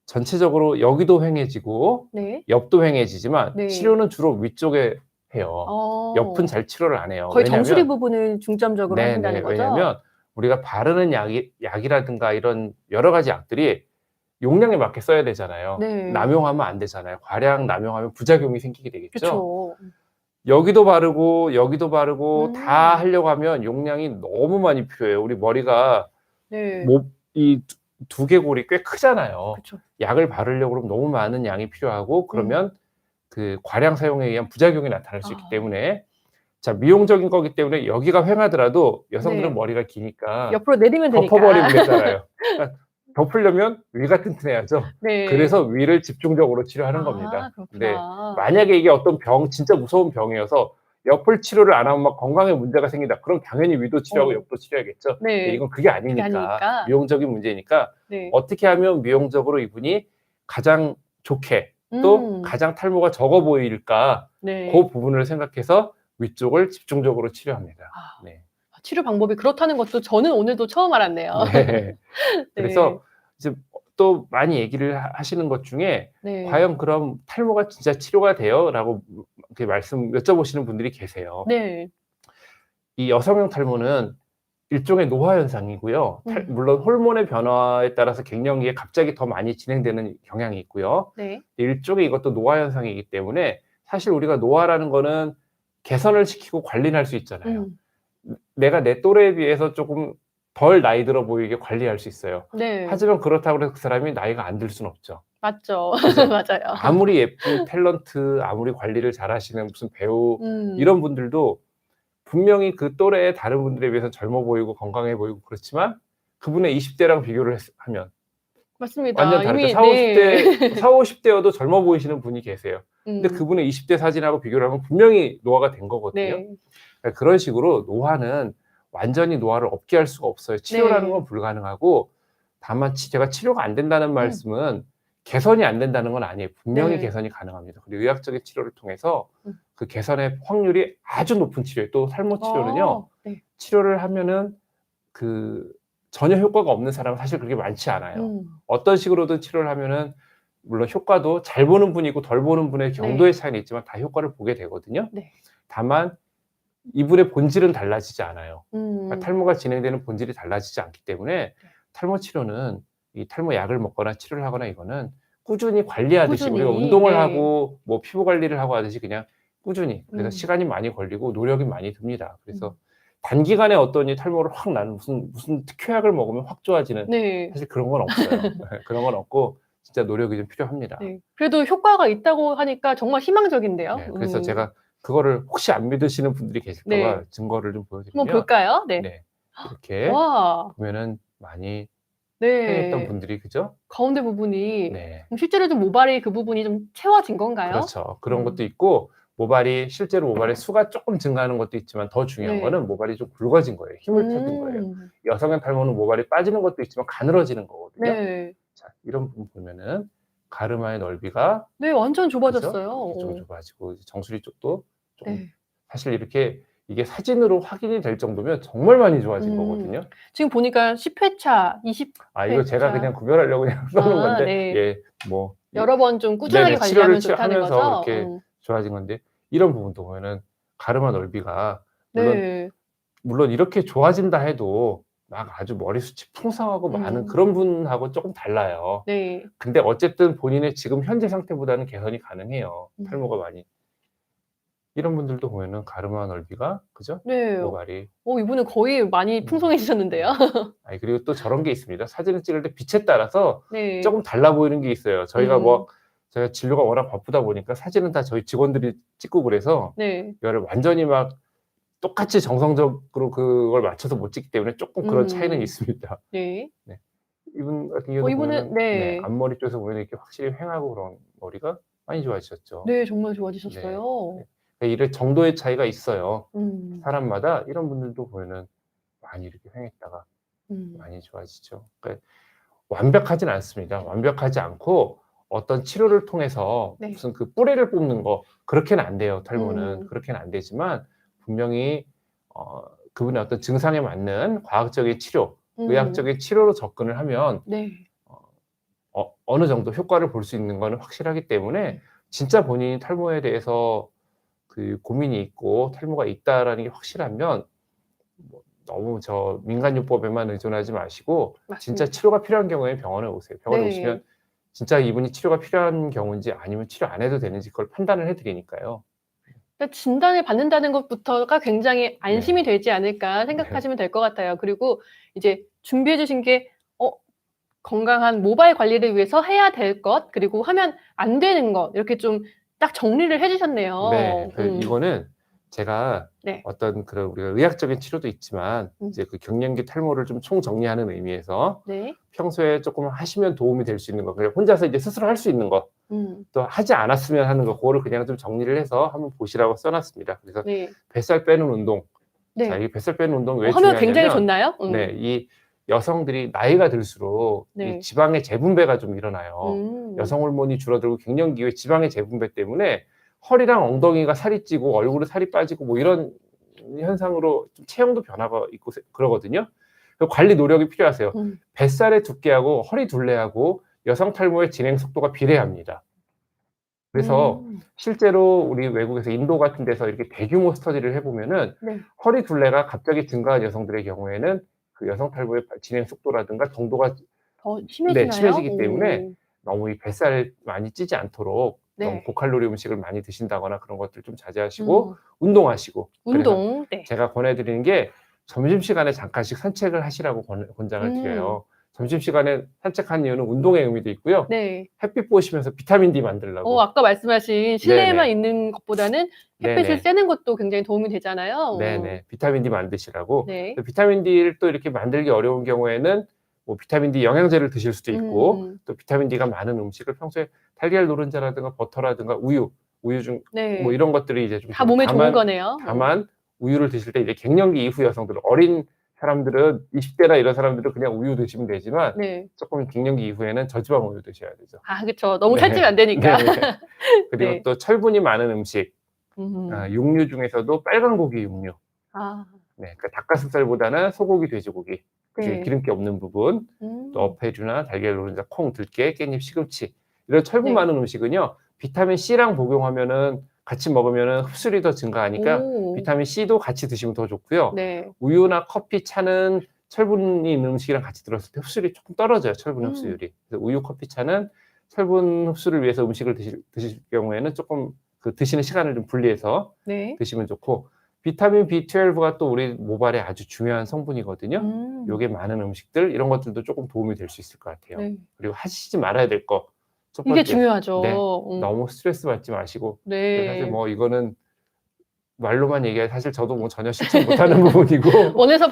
전체적으로 여기도 횡해지고 네. 옆도 횡해지지만 네. 치료는 주로 위쪽에 해요. 옆은 잘 치료를 안 해요. 거의 왜냐면 정수리 부분을 중점적으로 하신다는 거죠? 왜냐면 우리가 바르는 약이라든가 이런 여러 가지 약들이 용량에 맞게 써야 되잖아요. 네. 남용하면 안 되잖아요. 과량 남용하면 부작용이 생기게 되겠죠. 그쵸. 여기도 바르고 다 하려고 하면 용량이 너무 많이 필요해요. 우리 머리가 네. 이 두개골이 꽤 크잖아요. 그쵸. 약을 바르려고 그러면 너무 많은 양이 필요하고 그러면 그 과량 사용에 의한 부작용이 나타날 수 있기 때문에 자 미용적인 거기 때문에 여기가 횡하더라도 여성들은 네. 머리가 기니까 옆으로 내리면 되니까. 덮어버리면 되잖아요. 그러니까 덮으려면 위가 튼튼해야죠. 네. 그래서 위를 집중적으로 치료하는 겁니다. 근데 그렇구나. 만약에 이게 어떤 진짜 무서운 병이어서 옆을 치료를 안 하면 막 건강에 문제가 생긴다. 그럼 당연히 위도 치료하고 옆도 치료해야겠죠. 네. 근데 이건 그게 아니니까. 미용적인 문제니까 네. 어떻게 하면 미용적으로 이분이 가장 좋게 또 가장 탈모가 적어 보일까 네. 그 부분을 생각해서 위쪽을 집중적으로 치료합니다. 네. 치료 방법이 그렇다는 것도 저는 오늘도 처음 알았네요. 네. 그래서 이제 또 많이 얘기를 하시는 것 중에 네. 과연 그럼 탈모가 진짜 치료가 돼요? 라고 이렇게 여쭤보시는 분들이 계세요. 네. 이 여성형 탈모는 일종의 노화 현상이고요. 물론 호르몬의 변화에 따라서 갱년기에 갑자기 더 많이 진행되는 경향이 있고요. 네. 일종의 이것도 노화 현상이기 때문에 사실 우리가 노화라는 거는 개선을 시키고 관리를 할 수 있잖아요. 내가 내 또래에 비해서 조금 덜 나이 들어 보이게 관리할 수 있어요. 네. 하지만 그렇다고 해서 그 사람이 나이가 안 들 수는 없죠. 맞죠. 그죠? 맞아요. 아무리 예쁜 탤런트, 아무리 관리를 잘하시는 무슨 배우 이런 분들도 분명히 그 또래의 다른 분들에 비해서 젊어 보이고 건강해 보이고 그렇지만 그분의 20대랑 비교를 하면 맞습니다. 완전 다르죠. 이미 40, 50대여도 젊어 보이시는 분이 계세요. 근데 그분의 20대 사진하고 비교를 하면 분명히 노화가 된 거거든요. 네. 그러니까 그런 식으로 노화는 완전히 노화를 없게 할 수가 없어요. 치료라는 건 불가능하고 다만 제가 치료가 안 된다는 말씀은 개선이 안 된다는 건 아니에요. 분명히 개선이 가능합니다. 그리고 의학적인 치료를 통해서 그 개선의 확률이 아주 높은 치료예요. 또 탈모 치료는요. 치료를 하면은 그 전혀 효과가 없는 사람은 사실 그렇게 많지 않아요. 어떤 식으로든 치료를 하면은 물론 효과도 잘 보는 분이고 덜 보는 분의 경도의 차이는 있지만 다 효과를 보게 되거든요. 다만 이분의 본질은 달라지지 않아요. 그러니까 탈모가 진행되는 본질이 달라지지 않기 때문에 탈모 치료는 이 탈모 약을 먹거나 치료를 하거나 이거는 꾸준히 관리하듯이 우리가 운동을 하고 뭐 피부 관리를 하고 하듯이 그냥 꾸준히 그래서 시간이 많이 걸리고 노력이 많이 듭니다. 그래서 단기간에 어떤 이 탈모를 확 나는 무슨 특효약을 먹으면 확 좋아지는 사실 그런 건 없어요. 그런 건 없고 진짜 노력이 좀 필요합니다. 그래도 효과가 있다고 하니까 정말 희망적인데요. 그래서 제가 그거를 혹시 안 믿으시는 분들이 계실까 봐 증거를 좀 보여드리면 한번 볼까요? 이렇게 와. 보면은 많이 행했던 분들이 그죠? 가운데 부분이 실제로 좀 모발이 그 부분이 좀 채워진 건가요? 그렇죠. 그런 것도 있고 모발이 실제로 모발의 수가 조금 증가하는 것도 있지만 더 중요한 거는 모발이 좀 굵어진 거예요. 힘을 찾은 거예요. 여성의 탈모는 모발이 빠지는 것도 있지만 가늘어지는 거거든요. 자, 이런 부분 보면은 가르마의 넓이가 완전 좁아졌어요. 좀 좁아지고 정수리 쪽도 좀 사실 이렇게 이게 사진으로 확인이 될 정도면 정말 많이 좋아진 거거든요. 지금 보니까 10회차, 20회차. 이거 제가 그냥 구별하려고 그냥 써놓은 건데, 뭐 여러 번 좀 꾸준하게 관리하면 좋다는 거죠. 이렇게 좋아진 건데 이런 부분도 보면은 가르마 넓이가 물론 이렇게 좋아진다 해도 막 아주 머리숱이 풍성하고 많은 그런 분하고 조금 달라요. 근데 어쨌든 본인의 지금 현재 상태보다는 개선이 가능해요. 탈모가 많이. 이런 분들도 보면은 가르마 넓이가 그죠? 모발이. 이분은 거의 많이 풍성해지셨는데요. 그리고 또 저런 게 있습니다. 사진을 찍을 때 빛에 따라서 조금 달라 보이는 게 있어요. 저희가 저희가 진료가 워낙 바쁘다 보니까 사진은 다 저희 직원들이 찍고 그래서 이거를 완전히 막 똑같이 정성적으로 그걸 맞춰서 못 찍기 때문에 조금 그런 차이는 있습니다. 이분 같은 경우도 보면은 앞머리 쪽에서 보면 이렇게 확실히 휑하고 그런 머리가 많이 좋아지셨죠. 정말 좋아지셨어요. 이런 정도의 차이가 있어요. 사람마다 이런 분들도 보면은 많이 이렇게 휑했다가 많이 좋아지죠. 그러니까 완벽하진 않습니다. 완벽하지 않고 어떤 치료를 통해서 무슨 그 뿌리를 뽑는 거 그렇게는 안 돼요. 탈모는 그렇게는 안 되지만 분명히 그분의 어떤 증상에 맞는 과학적인 치료, 의학적인 치료로 접근을 하면 어느 정도 효과를 볼 수 있는 거는 확실하기 때문에 진짜 본인이 탈모에 대해서 그 고민이 있고 탈모가 있다라는 게 확실하면 너무 저 민간요법에만 의존하지 마시고 진짜 치료가 필요한 경우에 병원에 오세요. 병원에 오시면 진짜 이분이 치료가 필요한 경우인지 아니면 치료 안 해도 되는지 그걸 판단을 해드리니까요. 진단을 받는다는 것부터가 굉장히 안심이 되지 않을까 생각하시면 될 것 같아요. 그리고 이제 준비해 주신 게 건강한 모발 관리를 위해서 해야 될 것, 그리고 하면 안 되는 것 이렇게 좀 딱 정리를 해 주셨네요. 이거는 제가 어떤 그런 우리가 의학적인 치료도 있지만 이제 그 갱년기 탈모를 좀 총정리하는 의미에서 평소에 조금 하시면 도움이 될 수 있는 거, 그냥 혼자서 이제 스스로 할 수 있는 거, 또 하지 않았으면 하는 거, 그거를 그냥 좀 정리를 해서 한번 보시라고 써놨습니다. 그래서 뱃살 빼는 운동. 자, 이 뱃살 빼는 운동 왜 하면 중요하냐면 굉장히 좋나요? 이 여성들이 나이가 들수록 이 지방의 재분배가 좀 일어나요. 여성 호르몬이 줄어들고 갱년기 이후에 지방의 재분배 때문에 허리랑 엉덩이가 살이 찌고 얼굴에 살이 빠지고 뭐 이런 현상으로 좀 체형도 변화가 있고 그러거든요. 관리 노력이 필요하세요. 뱃살의 두께하고 허리 둘레하고 여성 탈모의 진행 속도가 비례합니다. 그래서 음. 실제로 우리 외국에서 인도 같은 데서 이렇게 대규모 스터디를 해보면은 네. 허리 둘레가 갑자기 증가한 여성들의 경우에는 그 여성 탈모의 진행 속도라든가 정도가 더 네, 심해지나요? 심해지기 때문에 오. 너무 이 뱃살 많이 찌지 않도록 너무 네. 고칼로리 음식을 많이 드신다거나 그런 것들 좀 자제하시고 음. 운동하시고. 그래서 운동. 네. 제가 권해드리는 게 점심시간에 잠깐씩 산책을 하시라고 권장을 음. 드려요. 점심시간에 산책하는 이유는 운동의 의미도 있고요. 네. 햇빛 보시면서 비타민 D 만들려고. 아까 말씀하신 실내에만 네네. 있는 것보다는 햇빛을 네네. 쐬는 것도 굉장히 도움이 되잖아요. 네네. 비타민 D 만드시라고. 네. 비타민 D를 또 이렇게 만들기 어려운 경우에는 뭐 비타민 D 영양제를 드실 수도 있고 또 비타민 D가 많은 음식을 평소에 달걀 노른자라든가 버터라든가 우유 중 네. 뭐 이런 것들이 이제 좀 다 몸에 좋은 다만 거네요. 우유를 드실 때 이제 갱년기 이후 여성들, 어린 사람들은 20대나 이런 사람들은 그냥 우유 드시면 되지만 네. 조금 갱년기 이후에는 저지방 우유 드셔야 되죠. 그쵸. 너무 네. 살찌면 안 되니까. 네네. 그리고 네. 또 철분이 많은 음식, 음. 육류 중에서도 빨간 고기 육류. 아. 네, 그러니까 닭가슴살보다는 소고기, 돼지고기, 네. 기름기 없는 부분, 또 어패류나 달걀 노른자, 콩, 들깨, 깻잎, 시금치 이런 철분 네. 많은 음식은요 비타민 C랑 복용하면은 같이 먹으면은 흡수율이 더 증가하니까 오. 비타민 C도 같이 드시면 더 좋고요. 네. 우유나 커피, 차는 철분이 있는 음식이랑 같이 들었을 때 흡수율이 조금 떨어져요. 철분 흡수율이. 그래서 우유, 커피, 차는 철분 흡수를 위해서 음식을 드실 경우에는 조금 그 드시는 시간을 좀 분리해서 네. 드시면 좋고. 비타민 B12가 또 우리 모발에 아주 중요한 성분이거든요. 요게 많은 음식들 이런 것들도 조금 도움이 될 수 있을 것 같아요. 네. 그리고 하시지 말아야 될 거. 첫 이게 번째. 중요하죠. 네. 너무 스트레스 받지 마시고. 네. 사실 뭐 이거는 말로만 얘기해 사실 저도 뭐 전혀 실천 못하는 부분이고. 원해서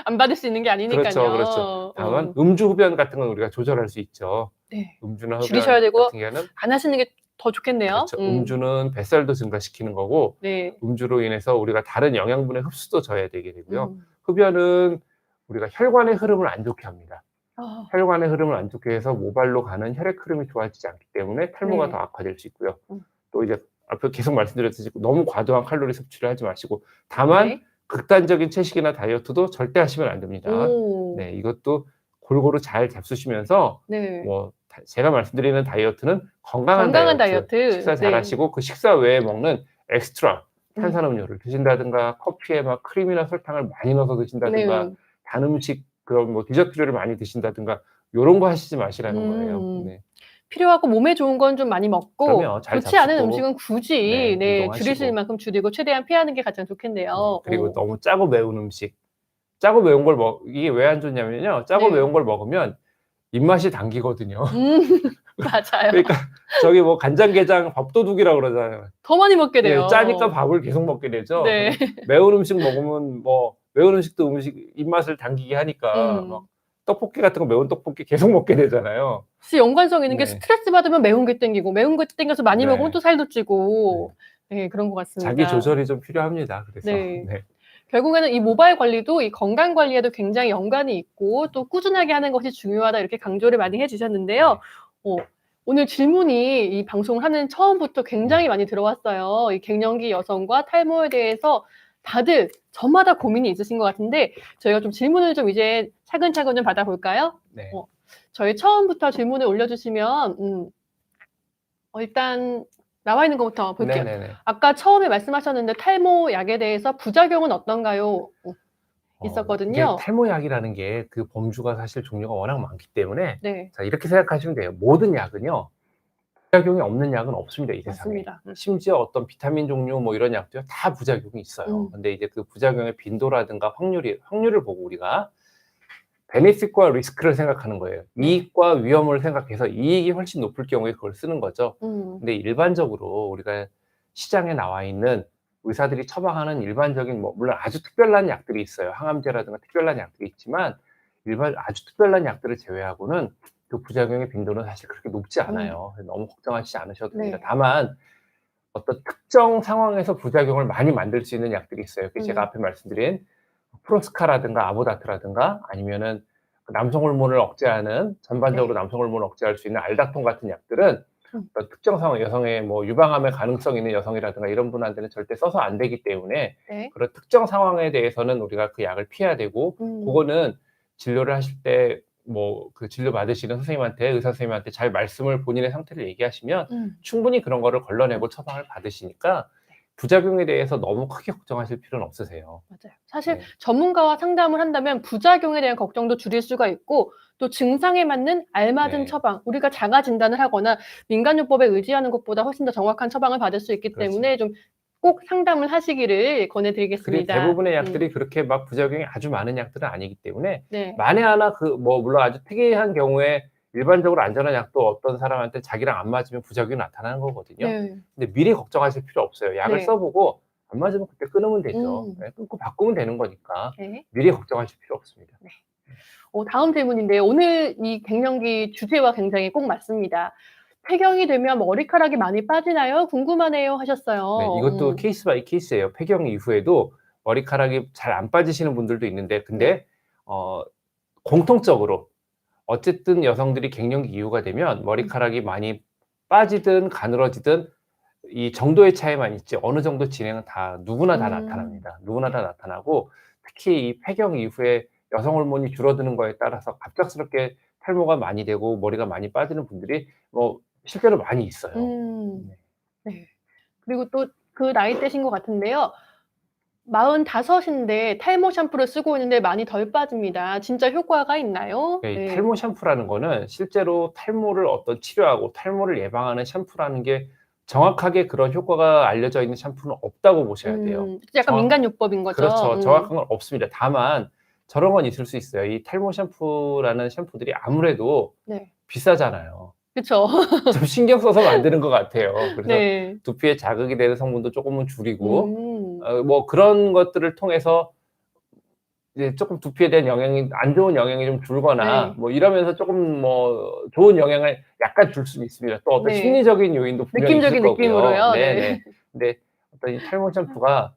안 받을 수 있는 게 아니니까요. 그렇죠. 다만 음주 흡연 같은 건 우리가 조절할 수 있죠. 네. 음주나 줄이셔야 흡연 되고 같은 경우에는 안 하시는 게 더 좋겠네요. 그렇죠. 음주는 뱃살도 증가시키는 거고 네. 음주로 인해서 우리가 다른 영양분의 흡수도 져야 되게 되고요. 흡연은 우리가 혈관의 흐름을 안 좋게 합니다. 혈관의 흐름을 안 좋게 해서 모발로 가는 혈액 흐름이 좋아지지 않기 때문에 탈모가 네. 더 악화될 수 있고요. 또 이제 앞에 계속 말씀드렸듯이 너무 과도한 칼로리 섭취를 하지 마시고 다만 네. 극단적인 채식이나 다이어트도 절대 하시면 안 됩니다. 오. 네, 이것도 골고루 잘 잡수시면서 네. 뭐 제가 말씀드리는 다이어트는 건강한 다이어트. 식사 잘 네. 하시고 그 식사 외에 먹는 엑스트라 탄산음료를 드신다든가 커피에 막 크림이나 설탕을 많이 넣어서 드신다든가 네. 단 음식 그런 뭐 디저트류를 많이 드신다든가 요런 거 하시지 마시라는 거예요. 네. 필요하고 몸에 좋은 건 좀 많이 먹고 그럼요. 잘 좋지 않은 잡수고. 음식은 굳이 운동하시고. 줄이실 만큼 줄이고 최대한 피하는 게 가장 좋겠네요. 그리고 너무 짜고 매운 음식. 짜고 매운 걸 이게 왜 안 좋냐면요. 짜고 네. 매운 걸 먹으면 입맛이 당기거든요. 맞아요. 그러니까 저기 뭐 간장게장 밥도둑이라고 그러잖아요. 더 많이 먹게 돼요. 짜니까 밥을 계속 먹게 되죠. 네. 매운 음식 먹으면 뭐 매운 음식도 입맛을 당기게 하니까 막 떡볶이 같은 거 매운 떡볶이 계속 먹게 되잖아요. 혹시 연관성 있는 게 네. 스트레스 받으면 매운 게 땡기고 매운 게 땡겨서 많이 네. 먹으면 또 살도 찌고 네, 그런 것 같습니다. 자기 조절이 좀 필요합니다. 그래서 네. 네. 결국에는 이 모발 관리도 이 건강 관리에도 굉장히 연관이 있고 또 꾸준하게 하는 것이 중요하다 이렇게 강조를 많이 해주셨는데요. 오늘 질문이 이 방송을 하는 처음부터 굉장히 많이 들어왔어요. 이 갱년기 여성과 탈모에 대해서 다들 저마다 고민이 있으신 것 같은데 저희가 좀 질문을 좀 이제 차근차근 좀 받아볼까요? 네. 저희 처음부터 질문을 올려주시면 일단 나와 있는 것부터 볼게요. 네네네. 아까 처음에 말씀하셨는데 탈모 약에 대해서 부작용은 어떤가요? 있었거든요. 이게 탈모약이라는 게 그 범주가 사실 종류가 워낙 많기 때문에 네. 자, 이렇게 생각하시면 돼요. 모든 약은요. 부작용이 없는 약은 없습니다. 이 세상에. 맞습니다. 심지어 어떤 비타민 종류 뭐 이런 약도요. 다 부작용이 있어요. 근데 이제 그 부작용의 빈도라든가 확률을 보고 우리가 베네핏과 리스크를 생각하는 거예요. 이익과 위험을 생각해서 이익이 훨씬 높을 경우에 그걸 쓰는 거죠. 근데 일반적으로 우리가 시장에 나와 있는 의사들이 처방하는 일반적인 뭐 물론 아주 특별한 약들이 있어요. 항암제라든가 특별한 약들이 있지만 아주 특별한 약들을 제외하고는 그 부작용의 빈도는 사실 그렇게 높지 않아요. 너무 걱정하시지 않으셔도 됩니다. 네. 다만 어떤 특정 상황에서 부작용을 많이 만들 수 있는 약들이 있어요. 제가 앞에 말씀드린 프로스카라든가 아보다트라든가 아니면은 남성 호르몬을 억제하는 전반적으로 남성 호르몬을 억제할 수 있는 알다톤 같은 약들은 어떤 특정 상황 여성의 뭐 유방암의 가능성 있는 여성이라든가 이런 분한테는 절대 써서 안 되기 때문에 그런 특정 상황에 대해서는 우리가 그 약을 피해야 되고 그거는 진료를 하실 때 뭐 그 진료 받으시는 선생님한테 의사 선생님한테 잘 말씀을 본인의 상태를 얘기하시면 충분히 그런 거를 걸러내고 처방을 받으시니까 부작용에 대해서 너무 크게 걱정하실 필요는 없으세요. 맞아요. 사실 네. 전문가와 상담을 한다면 부작용에 대한 걱정도 줄일 수가 있고 또 증상에 맞는 알맞은 네. 처방, 우리가 자가 진단을 하거나 민간요법에 의지하는 것보다 훨씬 더 정확한 처방을 받을 수 있기 그렇죠. 때문에 좀 꼭 상담을 하시기를 그리고 권해드리겠습니다. 대부분의 약들이 그렇게 막 부작용이 아주 많은 약들은 아니기 때문에 네. 만에 하나 그 뭐 물론 아주 특이한 경우에 일반적으로 안전한 약도 어떤 사람한테 자기랑 안 맞으면 부작용이 나타나는 거거든요. 네. 근데 미리 걱정하실 필요 없어요. 약을 네. 써보고 안 맞으면 그때 끊으면 되죠. 음. 네, 끊고 바꾸면 되는 거니까 네. 미리 걱정하실 필요 없습니다. 다음 질문인데요. 오늘 이 갱년기 주제와 굉장히 꼭 맞습니다. 폐경이 되면 머리카락이 많이 빠지나요? 궁금하네요 하셨어요. 네, 이것도 케이스 바이 케이스예요. 폐경 이후에도 머리카락이 잘 안 빠지시는 분들도 있는데 근데 공통적으로 어쨌든 여성들이 갱년기 이후가 되면 머리카락이 많이 빠지든 가늘어지든 이 정도의 차이만 있지 어느 정도 진행은 다 누구나 다 나타납니다. 누구나 다 나타나고 특히 이 폐경 이후에 여성 호르몬이 줄어드는 거에 따라서 갑작스럽게 탈모가 많이 되고 머리가 많이 빠지는 분들이 뭐 실제로 많이 있어요. 네. 네. 그리고 또 그 나이대신 것 같은데요. 45인데 탈모 샴푸를 쓰고 있는데 많이 덜 빠집니다. 진짜 효과가 있나요? 이 네. 탈모 샴푸라는 거는 실제로 탈모를 어떤 치료하고 탈모를 예방하는 샴푸라는 게 정확하게 그런 효과가 알려져 있는 샴푸는 없다고 보셔야 돼요. 약간 정확 민간요법인 거죠? 그렇죠. 정확한 건 없습니다. 다만 저런 건 있을 수 있어요. 이 탈모 샴푸라는 샴푸들이 아무래도 네. 비싸잖아요. 그쵸. 좀 신경 써서 만드는 것 같아요. 그래서 네. 두피에 자극이 되는 성분도 조금은 줄이고 음. 뭐 그런 것들을 통해서 이제 쪼끔 두피에 대한 영향이 안 좋은 영향이 좀 줄거나 네. 뭐 이러면서 쪼끔 뭐 좋은 영향을 약간 줄 수는 있습니다. 또 어떤 네. 심리적인 요인도 분명히 있을 느낌적인 거고요. 느낌으로요. 네. 네네. 근데 어떤 이 탈모 샴푸가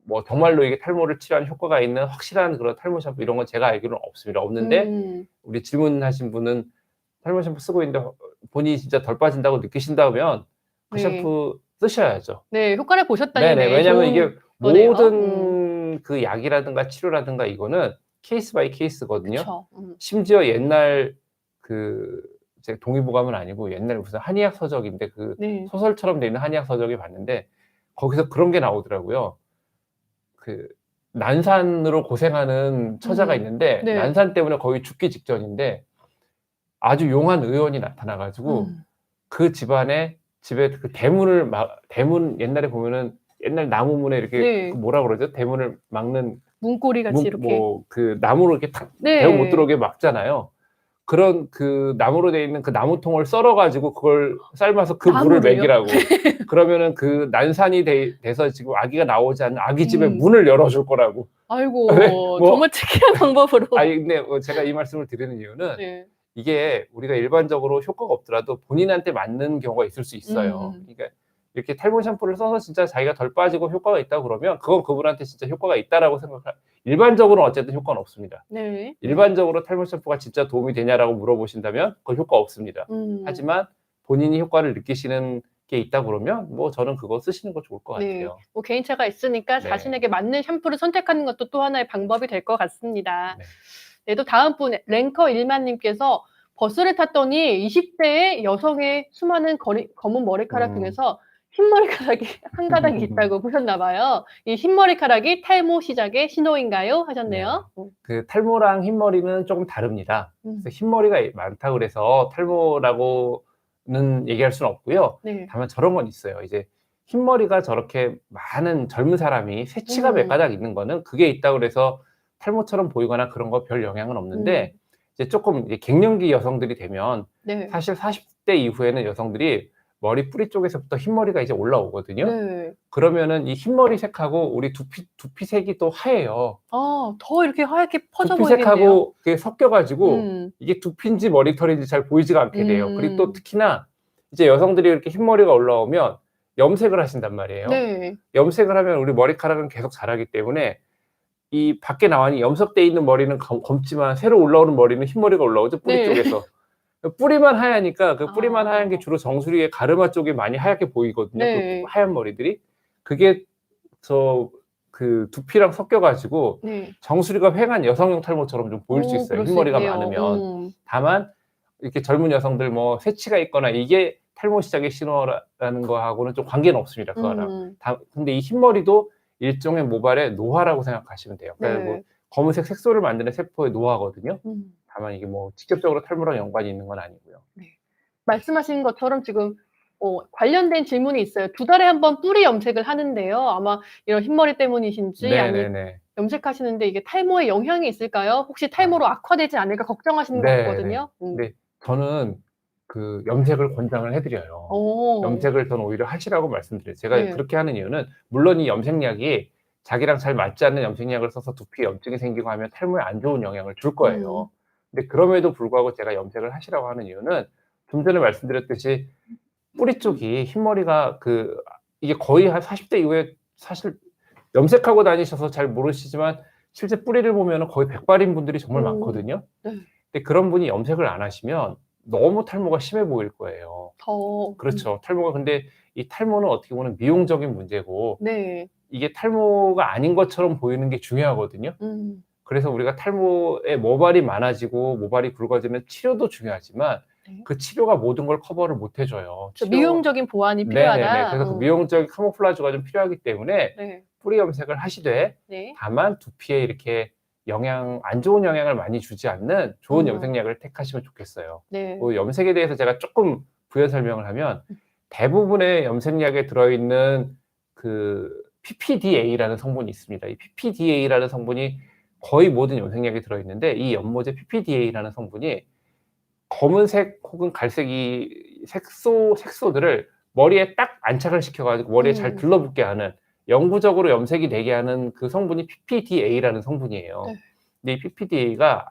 뭐 정말로 이게 탈모를 치료하는 효과가 있는 확실한 그런 탈모 샴푸 이런 건 제가 알기로는 없습니다. 없는데 우리 질문하신 분은 탈모 샴푸 쓰고 있는데 본인이 진짜 덜 빠진다고 느끼신다면 그 네. 샴푸 쓰셔야죠. 네. 효과를 보셨다니 네네. 네, 왜냐하면 좋은 이게 거네요. 모든 그 약이라든가 치료라든가 이거는 케이스 바이 케이스거든요. 그쵸. 심지어 옛날 그 제가 동의보감은 아니고 옛날 무슨 한의학 서적인데 그 네. 소설처럼 돼 있는 한의학 서적을 봤는데 거기서 그런 게 나오더라고요. 그 난산으로 고생하는 처자가 있는데 네. 난산 때문에 거의 죽기 직전인데 아주 용한 의원이 나타나 가지고 그 집에 그 대문 옛날에 보면은 옛날 나무문에 이렇게 네. 그 뭐라 그러죠? 대문을 막는 문고리 같이 이렇게. 그 나무로 이렇게 탁 네. 대문 못 들어오게 막잖아요. 그런 그 나무로 돼 있는 그 나무통을 썰어 가지고 그걸 삶아서 그 물을 나무를요? 먹이라고. 그러면은 그 난산이 돼서 지금 아기가 나오지 않는 아기 집의 음. 문을 열어줄 거라고. 아이고. 네. 뭐 정말 특이한 방법으로. 아니 근데 제가 이 말씀을 드리는 이유는 네. 이게 우리가 일반적으로 효과가 없더라도 본인한테 맞는 경우가 있을 수 있어요. 그러니까 이렇게 탈모 샴푸를 써서 진짜 자기가 덜 빠지고 효과가 있다고 그러면 그건 그분한테 진짜 효과가 있다라고 일반적으로는 어쨌든 효과는 없습니다. 네. 일반적으로 탈모 샴푸가 진짜 도움이 되냐라고 물어보신다면 그건 효과 없습니다. 하지만 본인이 효과를 느끼시는 게 있다 그러면 뭐 저는 그거 쓰시는 거 좋을 것 네. 같아요. 뭐 개인차가 있으니까 네. 자신에게 맞는 샴푸를 선택하는 것도 또 하나의 방법이 될 것 같습니다. 네. 네, 또 다음 분 랭커 1만 님께서 버스를 탔더니 20대의 여성의 수많은 검은 머리카락 중에서 흰 머리카락이 한 가닥이 있다고 보셨나 봐요. 이 흰 머리카락이 탈모 시작의 신호인가요? 하셨네요. 그 탈모랑 흰머리는 조금 다릅니다. 그래서 흰머리가 많다고 그래서 탈모라고는 얘기할 수는 없고요. 네. 다만 저런 건 있어요. 이제 흰머리가 저렇게 많은 젊은 사람이 새치가 몇 가닥 있는 거는 그게 있다고 그래서 탈모처럼 보이거나 그런 거 별 영향은 없는데 이제 조금 이제 갱년기 여성들이 되면 네. 사실 40대 이후에는 여성들이 머리 뿌리 쪽에서부터 흰머리가 이제 올라오거든요. 네. 그러면은 이 흰머리 색하고 우리 두피 색이 또 하얘요. 더 이렇게 하얗게 퍼져 두피 보이겠네요. 색하고 그게 섞여 가지고 이게 두피인지 머리털인지 잘 보이지가 않게 돼요. 그리고 또 특히나 이제 여성들이 이렇게 흰머리가 올라오면 염색을 하신단 말이에요. 네. 염색을 하면 우리 머리카락은 계속 자라기 때문에 이 밖에 나와니 염색돼 있는 머리는 검지만 새로 올라오는 머리는 흰머리가 올라오죠, 뿌리 네. 쪽에서. 뿌리만 하얘니까 그 뿌리만 하얀 게 주로 정수리의 가르마 쪽에 많이 하얗게 보이거든요. 네. 그 하얀 머리들이. 그게 그 두피랑 섞여가지고 네. 정수리가 휑한 여성용 탈모처럼 좀 보일 수 있어요. 그럴 수 흰머리가 있네요. 많으면. 다만 이렇게 젊은 여성들 뭐 새치가 있거나 이게 탈모 시작의 신호라는 거하고는 좀 관계는 없습니다. 그거랑. 근데 이 흰머리도 일종의 모발의 노화라고 생각하시면 돼요. 그러니까 뭐 네. 검은색 색소를 만드는 세포의 노화거든요. 음. 다만 이게 뭐 직접적으로 탈모랑 연관이 있는 건 아니고요. 네. 말씀하신 것처럼 지금 관련된 질문이 있어요. 2달에 1번 뿌리 염색을 하는데요. 아마 이런 흰머리 때문이신지 아니면 네네네. 염색하시는데 이게 탈모에 영향이 있을까요? 혹시 탈모로 악화되지 않을까 걱정하시는 것 네네. 같거든요. 근데 저는 그 염색을 권장을 해드려요. 염색을 저는 오히려 하시라고 말씀드려요. 제가 네. 그렇게 하는 이유는 물론 이 염색약이 자기랑 잘 맞지 않는 염색약을 써서 두피에 염증이 생기고 하면 탈모에 안 좋은 영향을 줄 거예요. 근데 그럼에도 불구하고 제가 염색을 하시라고 하는 이유는 좀 전에 말씀드렸듯이 뿌리 쪽이 흰머리가 이게 거의 한 40대 이후에 사실 염색하고 다니셔서 잘 모르시지만 실제 뿌리를 보면은 거의 백발인 분들이 정말 많거든요. 네. 근데 그런 분이 염색을 안 하시면 너무 탈모가 심해 보일 거예요. 더 그렇죠. 탈모가 근데 이 탈모는 어떻게 보면 미용적인 문제고 네. 이게 탈모가 아닌 것처럼 보이는 게 중요하거든요. 그래서 우리가 탈모에 모발이 많아지고 모발이 굵어지는 치료도 중요하지만 네. 그 치료가 모든 걸 커버를 못 해줘요. 미용적인 보완이 네네네. 필요하다. 그래서 그 미용적인 카모플라주가 좀 필요하기 때문에 네. 뿌리 염색을 하시되 네. 다만 두피에 이렇게 안 좋은 영향을 많이 주지 않는 좋은 염색약을 택하시면 좋겠어요. 네. 염색에 대해서 제가 조금 부연 설명을 하면 대부분의 염색약에 들어있는 그 PPDA라는 성분이 있습니다. 이 PPDA라는 성분이 거의 모든 염색약에 들어있는데 이 연모제 PPDA라는 성분이 검은색 혹은 갈색이 색소들을 머리에 딱 안착을 시켜가지고 머리에 잘 들러붙게 하는 영구적으로 염색이 되게 하는 그 성분이 PPDA라는 성분이에요. 네. 근데 이 PPDA가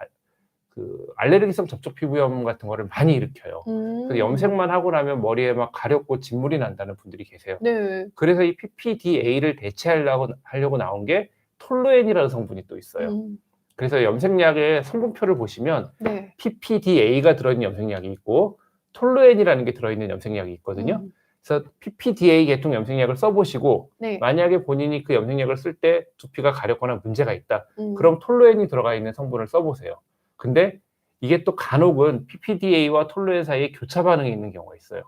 그 알레르기성 접촉 피부염 같은 거를 많이 일으켜요. 그래서 염색만 하고 나면 머리에 막 가렵고 진물이 난다는 분들이 계세요. 네. 그래서 이 PPDA를 대체하려고 나온 게 톨루엔이라는 성분이 또 있어요. 그래서 염색약의 성분표를 보시면 네. PPDA가 들어있는 염색약이 있고 톨루엔이라는 게 들어있는 염색약이 있거든요. 그래서 PPDA 계통 염색약을 써보시고 네. 만약에 본인이 그 염색약을 쓸 때 두피가 가렵거나 문제가 있다. 그럼 톨루엔이 들어가 있는 성분을 써보세요. 근데 이게 또 간혹은 PPDA와 톨루엔 사이에 교차 반응이 있는 경우가 있어요.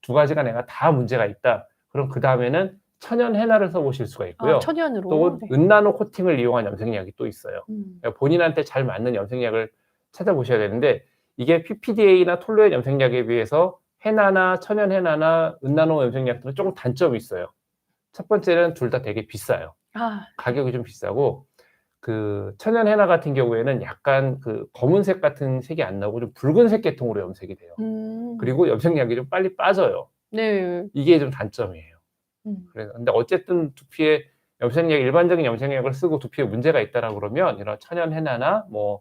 두 가지가 내가 다 문제가 있다. 그럼 그 다음에는 천연 헤나를 써보실 수가 있고요. 천연으로. 또 네. 은나노 코팅을 이용한 염색약이 또 있어요. 그러니까 본인한테 잘 맞는 염색약을 찾아보셔야 되는데 이게 PPDA나 톨루엔 염색약에 비해서 헤나나 천연 헤나나 은나노 염색약들은 조금 단점이 있어요. 첫 번째는 둘 다 되게 비싸요. 가격이 좀 비싸고 그 천연 헤나 같은 경우에는 약간 그 검은색 같은 색이 안 나고 좀 붉은색 계통으로 염색이 돼요. 그리고 염색약이 좀 빨리 빠져요. 네. 이게 좀 단점이에요. 그래서 근데 어쨌든 두피에 일반적인 염색약을 쓰고 두피에 문제가 있다라고 그러면 이런 천연 헤나나 뭐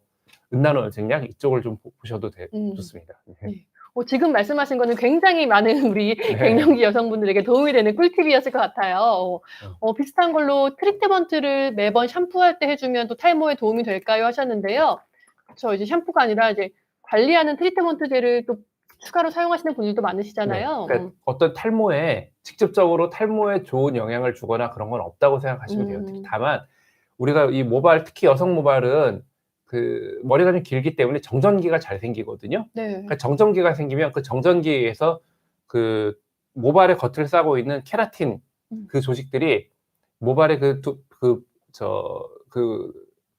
은나노 염색약 이쪽을 좀 보셔도 좋습니다. 네. 지금 말씀하신 거는 굉장히 많은 우리 갱년기 여성분들에게 도움이 되는 꿀팁이었을 것 같아요. 비슷한 걸로 트리트먼트를 매번 샴푸할 때 해주면 또 탈모에 도움이 될까요? 하셨는데요. 그렇죠. 이제 샴푸가 아니라 이제 관리하는 트리트먼트제를 또 추가로 사용하시는 분들도 많으시잖아요. 그러니까 어떤 직접적으로 탈모에 좋은 영향을 주거나 그런 건 없다고 생각하시면 돼요. 다만 우리가 이 모발, 특히 여성 모발은 그 머리가 좀 길기 때문에 정전기가 잘 생기거든요. 네. 그러니까 정전기가 생기면 그 정전기에 의해서 그 모발의 겉을 싸고 있는 케라틴 그 조직들이 모발의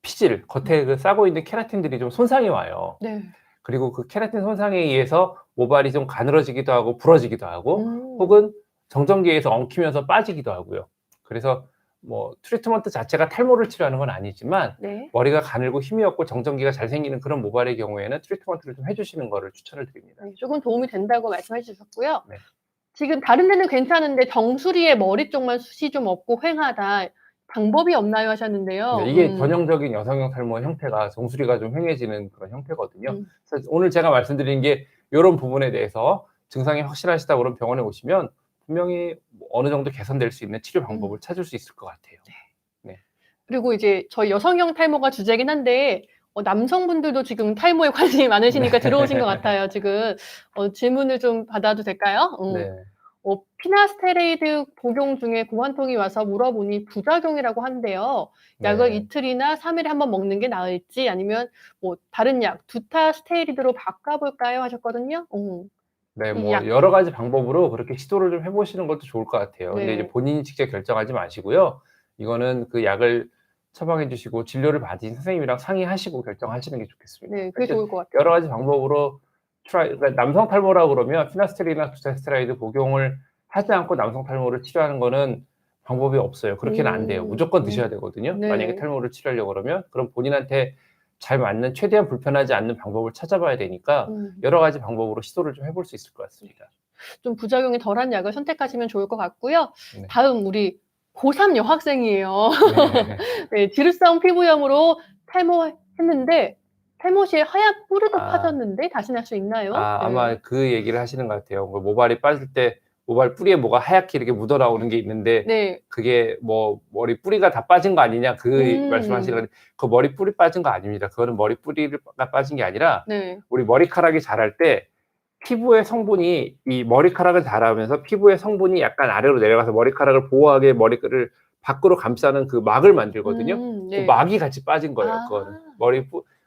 피질 겉에 그 싸고 있는 케라틴들이 좀 손상이 와요. 네. 그리고 그 케라틴 손상에 의해서 모발이 좀 가늘어지기도 하고 부러지기도 하고 혹은 정전기에 의해서 엉키면서 빠지기도 하고요. 그래서 뭐 트리트먼트 자체가 탈모를 치료하는 건 아니지만 네. 머리가 가늘고 힘이 없고 정전기가 잘 생기는 그런 모발의 경우에는 트리트먼트를 좀 해주시는 거를 추천을 드립니다. 네, 조금 도움이 된다고 말씀해 주셨고요. 네. 지금 다른 데는 괜찮은데 정수리에 머리 쪽만 숱이 좀 없고 휑하다. 방법이 없나요? 하셨는데요. 네, 이게 전형적인 여성형 탈모의 형태가 정수리가 좀 휑해지는 그런 형태거든요. 그래서 오늘 제가 말씀드린 게 이런 부분에 대해서 증상이 확실하시다 그러면 병원에 오시면 분명히 어느 정도 개선될 수 있는 치료 방법을 찾을 수 있을 것 같아요. 네. 그리고 이제 저희 여성형 탈모가 주제긴 한데 남성분들도 지금 탈모에 관심이 많으시니까 들어오신 것 같아요. 지금 질문을 좀 받아도 될까요? 네. 피나스테로이드 복용 중에 고관통이 와서 물어보니 부작용이라고 한대요. 약을 네. 이틀이나 3일에 한 번 먹는 게 나을지 아니면 뭐 다른 약 두타스테리드로 바꿔볼까요? 하셨거든요. 네, 이 약, 뭐 여러 가지 방법으로 그렇게 시도를 좀 해보시는 것도 좋을 것 같아요. 근데 이제 네, 본인이 직접 결정하지 마시고요. 이거는 그 약을 처방해 주시고 진료를 받으신 선생님이랑 상의하시고 결정하시는 게 좋겠습니다. 네, 그게 하여튼 좋을 것 같아요. 여러 가지 방법으로 그러니까 남성 탈모라고 그러면 피나스테리나 두타스테라이드 복용을 하지 않고 남성 탈모를 치료하는 거는 방법이 없어요. 그렇게는 안 돼요. 무조건 드셔야 되거든요. 만약에 네, 탈모를 치료하려고 그러면 그럼 본인한테 잘 맞는 최대한 불편하지 않는 방법을 찾아봐야 되니까 음, 여러 가지 방법으로 시도를 좀 해볼 수 있을 것 같습니다. 좀 부작용이 덜한 약을 선택하시면 좋을 것 같고요. 네. 다음 우리 고3 여학생이에요. 네. 네, 지루성 피부염으로 탈모했는데 탈모 시에 하얀 뿔도 아, 파졌는데 다시 날 수 있나요? 아마 네. 그 얘기를 하시는 것 같아요. 그 모발이 빠질 때 모발 뿌리에 뭐가 하얗게 이렇게 묻어 나오는 게 있는데 네. 그게 뭐 머리 뿌리가 다 빠진 거 아니냐 그 말씀하시는 건데 그 머리 뿌리 빠진 거 아닙니다. 그거는 머리 뿌리가 빠진 게 아니라 네. 우리 머리카락이 자랄 때 피부의 성분이 이 머리카락을 자라면서 피부의 성분이 약간 아래로 내려가서 머리카락을 보호하게 머리를 밖으로 감싸는 그 막을 만들거든요. 그 네. 막이 같이 빠진 거예요. 아. 그거는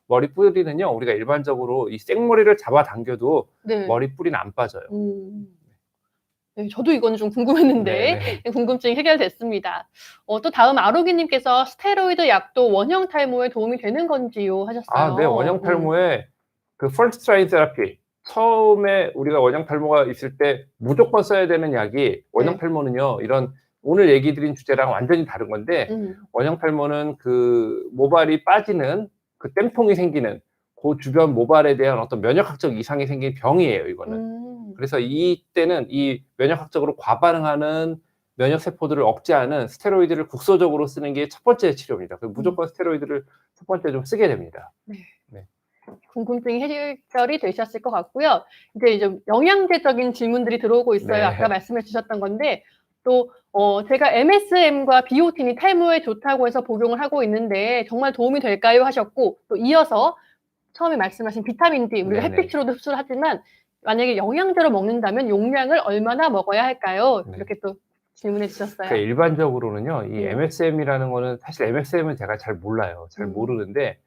머리 뿌리는요. 우리가 일반적으로 이 생머리를 잡아당겨도 네. 머리 뿌리는 안 빠져요. 네, 저도 이거는 좀 궁금했는데 네네. 궁금증이 해결됐습니다. 또 다음 아로기 님께서 스테로이드 약도 원형 탈모에 도움이 되는 건지요? 아, 네. 하셨어요. 원형 탈모에 그 퍼스트 라인 테라피 처음에 우리가 원형 탈모가 있을 때 무조건 써야 되는 약이 원형 네. 탈모는요. 이런 오늘 얘기 드린 주제랑 완전히 다른 건데 원형 탈모는 그 모발이 빠지는 그 땜통이 생기는 그 주변 모발에 대한 어떤 면역학적 이상이 생긴 병이에요, 이거는. 그래서 이때는 이 면역학적으로 과반응하는 면역 세포들을 억제하는 스테로이드를 국소적으로 쓰는 게 첫 번째 치료입니다. 그래서 무조건 스테로이드를 첫 번째 좀 쓰게 됩니다. 네. 네. 궁금증이 해결이 되셨을 것 같고요. 이제 좀 영양제적인 질문들이 들어오고 있어요. 네. 아까 말씀해 주셨던 건데 또 제가 MSM과 비오틴이 탈모에 좋다고 해서 복용을 하고 있는데 정말 도움이 될까요? 하셨고 또 이어서 처음에 말씀하신 비타민 D 우리가 네네. 햇빛으로도 흡수를 하지만 만약에 영양제로 먹는다면 용량을 얼마나 먹어야 할까요? 네. 이렇게 또 질문해 그러니까 주셨어요. 일반적으로는요. 이 네. MSM이라는 거는 사실 MSM은 제가 잘 몰라요. 잘 음. 모르는데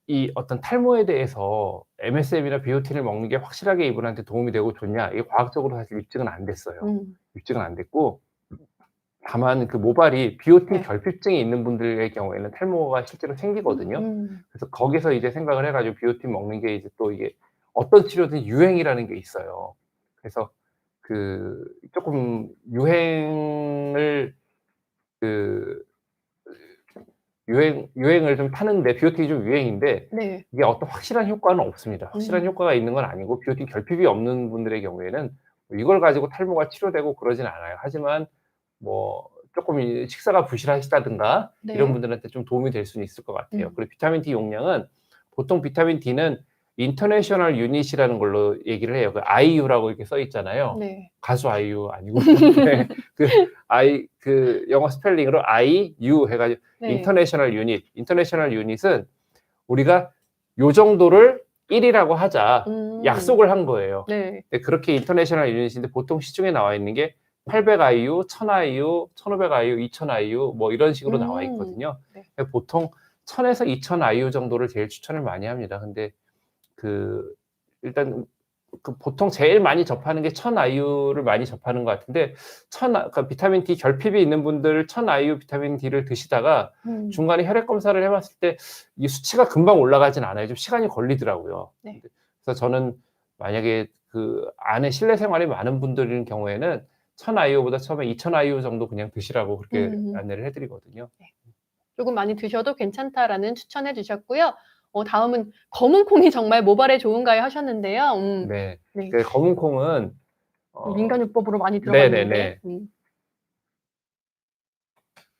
이 어떤 탈모에 대해서 MSM이나 비오틴을 먹는 게 확실하게 이분한테 도움이 되고 좋냐? 이게 과학적으로 사실 입증은 안 됐어요. 입증은 안 됐고 다만 그 모발이 비오틴 네. 결핍증이 있는 분들의 경우에는 탈모가 실제로 생기거든요. 그래서 거기서 이제 생각을 해 가지고 비오틴 먹는 게 이제 또 이게 어떤 치료든 유행이라는 게 있어요. 그래서 그 쪼끔 유행을 그 유행을 좀 타는데 비오틴이 좀 유행인데 네. 이게 어떤 확실한 효과는 없습니다. 확실한 효과가 있는 건 아니고 비오틴 결핍이 없는 분들의 경우에는 이걸 가지고 탈모가 치료되고 그러진 않아요. 하지만 뭐 쪼끔 이 식사가 부실하시다든가 이런 네. 분들한테 좀 도움이 될 수는 있을 것 같아요. 음. 그리고 비타민 D 용량은 보통 비타민 D는 인터내셔널 유닛이라는 걸로 얘기를 해요. 그 IU라고 이렇게 써 있잖아요. 네. 가수 아이유 아니고 네. 그 영어 스펠링으로 IU 해 가지고 네. 인터내셔널 유닛은 우리가 요 정도를 1이라고 하자 약속을 한 거예요. 네. 근데 그렇게 인터내셔널 유닛인데 보통 시중에 나와 있는 게 800 IU, 1000 IU, 1500 IU, 2000 IU 뭐 이런 식으로 나와 있거든요. 네. 보통 1000에서 2000 IU 정도를 제일 추천을 많이 합니다. 근데 그 일단 그 보통 제일 많이 접하는 게 1000 IU를 많이 접하는 것 같은데 그러니까 비타민 D 결핍이 있는 분들 1000 IU 비타민 D를 드시다가 중간에 혈액 검사를 해 봤을 때 이 수치가 금방 올라가진 않아요. 좀 시간이 걸리더라고요. 네. 그래서 저는 만약에 그 안에 실내 생활이 많은 분들인 경우에는 1000 IU보다 처음에 2000 IU 정도 그냥 드시라고 그렇게 안내를 해 드리거든요. 네. 조금 많이 드셔도 괜찮다라는 추천해 주셨고요. 다음은 검은 콩이 정말 모발에 좋은가요? 하셨는데요. 네. 네. 그 검은 콩은 민간요법으로 많이 들어갔는데.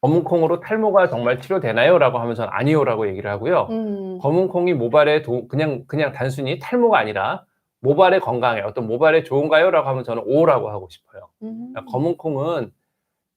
검은 콩으로 탈모가 정말 치료되나요?라고 하면 저는 아니요라고 얘기를 하고요. 검은 콩이 모발에 그냥 단순히 탈모가 아니라 모발의 건강에 어떤 모발에 좋은가요?라고 하면 저는 오라고 하고 싶어요. 그러니까 검은 콩은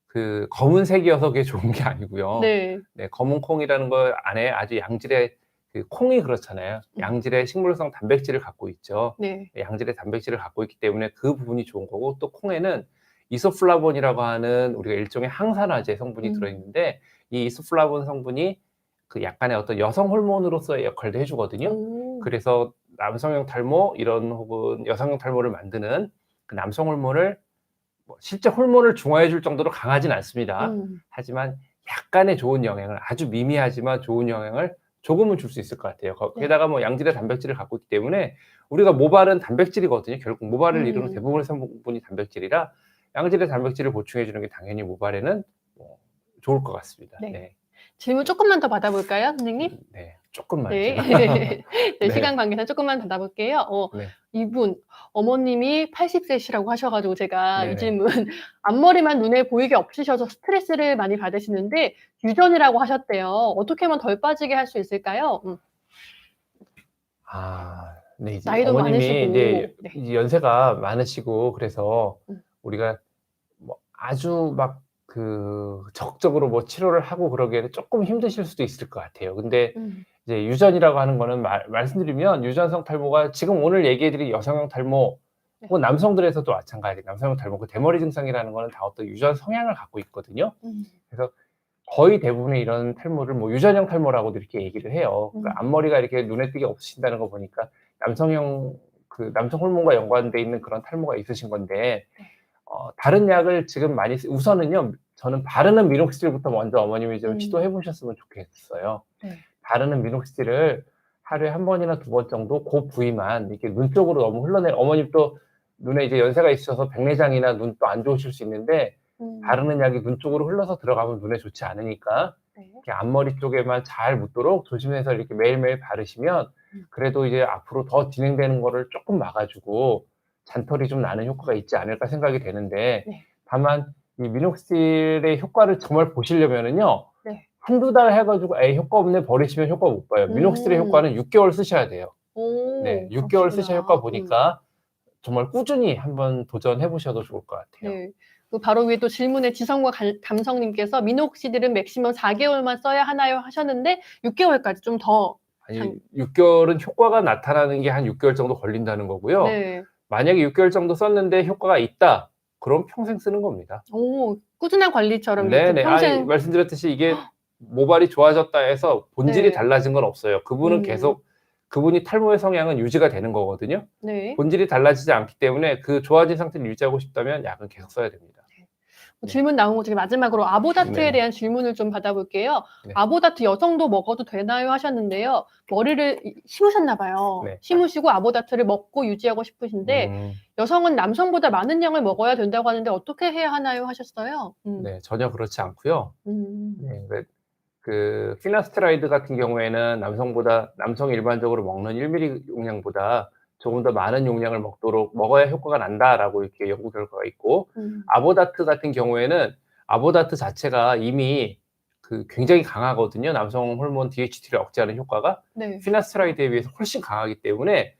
그 검은색이어서 그게 좋은 게 아니고요. 네. 네, 검은 콩이라는 거 안에 아주 양질의 그 콩이 그렇잖아요. 음. 양질의 식물성 단백질을 갖고 있죠. 네. 양질의 단백질을 갖고 있기 때문에 그 부분이 좋은 거고, 또 콩에는 이소플라본이라고 하는 우리가 일종의 항산화제 성분이 들어있는데, 이 이소플라본 성분이 그 약간의 어떤 여성 호르몬으로서의 역할도 해주거든요. 오. 그래서 남성형 탈모 이런 혹은 여성형 탈모를 만드는 그 남성 호르몬을 뭐 실제 호르몬을 중화해 줄 정도로 강하진 않습니다. 하지만 약간의 좋은 영향을, 아주 미미하지만 좋은 영향을 조금은 줄 수 있을 것 같아요. 네. 게다가 뭐 양질의 단백질을 갖고 있기 때문에, 우리가 모발은 단백질이거든요. 결국 모발을 이루는 대부분의 성분이 단백질이라 양질의 단백질을 보충해 주는 게 당연히 모발에는 뭐 좋을 것 같습니다. 네. 네. 질문 조금만 더 받아볼까요, 선생님? 네. 조금만요. 네. 네, 네. 시간 관계상 조금만 받아볼게요. 네. 이분 어머님이 80세시라고 하셔가지고 제가 네네. 이 질문 앞머리만 눈에 보이게 없으셔서 스트레스를 많이 받으시는데 유전이라고 하셨대요. 어떻게 하면 덜 빠지게 할 수 있을까요? 네, 이제 나이도 어머님이 많으시고. 이제 네. 이제 연세가 많으시고 그래서 음. 우리가 뭐 아주 막 그 적극적으로 뭐 치료를 하고 그러기에는 조금 힘드실 수도 있을 것 같아요. 근데 이제 유전이라고 하는 거는 말씀드리면, 유전성 탈모가 지금 오늘 얘기해 드린 여성형 탈모 네. 혹은 남성들에서도 마찬가지, 남성형 탈모, 그 대머리 증상이라는 거는 다 어떤 유전 성향을 갖고 있거든요. 그래서 거의 대부분의 이런 탈모를 뭐 유전형 탈모라고도 이렇게 얘기를 해요. 그러니까 앞머리가 이렇게 눈에 띄게 없으신다는 거 보니까 남성형, 그 남성 호르몬과 연관돼 있는 그런 탈모가 있으신 건데, 다른 약을 지금 많이 우선은요, 저는 바르는 미녹시딜부터 먼저 어머님이 좀 시도해 보셨으면 좋겠어요. 네. 바르는 미녹시딜을 하루에 한 번이나 두 번 정도 그 부위만 이렇게 눈 쪽으로 너무 어머님 또 눈에 이제 연세가 있으셔서 백내장이나 눈 또 안 좋으실 수 있는데, 바르는 약이 눈 쪽으로 흘러서 들어가면 눈에 좋지 않으니까 이렇게 앞머리 쪽에만 잘 묻도록 조심해서 이렇게 매일매일 바르시면, 그래도 이제 앞으로 더 진행되는 거를 조금 막아주고 잔털이 좀 나는 효과가 있지 않을까 생각이 되는데, 네. 다만 이 미녹시딜의 효과를 정말 보시려면은요, 네. 한두 달 해가지고 에이 효과 없네 버리시면 효과 못 봐요. 미녹시딜의 효과는 6개월 쓰셔야 돼요. 네, 6개월 쓰셔야 효과 보니까 정말 꾸준히 한번 도전해 보셔도 좋을 것 같아요. 네. 그 바로 위에 또 질문에 지성과 감성님께서 미녹시딜은 맥시멈 4개월만 써야 하나요? 하셨는데 6개월까지 좀 더. 아니, 6개월은 효과가 나타나는 게 한 6개월 정도 걸린다는 거고요. 네. 만약에 6개월 정도 썼는데 효과가 있다, 그럼 평생 쓰는 겁니다. 꾸준한 관리처럼 네네. 평생. 말씀드렸듯이 이게 모발이 좋아졌다 해서 본질이 네. 달라진 건 없어요. 그분은 계속, 그분이 탈모의 성향은 유지가 되는 거거든요. 네. 본질이 달라지지 않기 때문에 그 좋아진 상태를 유지하고 싶다면 약은 계속 써야 됩니다. 질문 나온 거 중에 마지막으로 아보다트에 네. 대한 질문을 좀 받아볼게요. 네. 아보다트 여성도 먹어도 되나요? 하셨는데요. 머리를 심으셨나 봐요. 네. 심으시고 아보다트를 먹고 유지하고 싶으신데 여성은 남성보다 많은 양을 먹어야 된다고 하는데 어떻게 해야 하나요? 하셨어요. 네, 전혀 그렇지 않고요. 네. 그 피나스테라이드 같은 경우에는 남성이 일반적으로 먹는 1mg 용량보다 조금 더 많은 용량을 먹어야 효과가 난다라고 이렇게 연구 결과가 있고, 아보다트 같은 경우에는 아보다트 자체가 이미 그 굉장히 강하거든요. 남성 호르몬 DHT를 억제하는 효과가 네. 피나스테라이드에 비해서 훨씬 강하기 때문에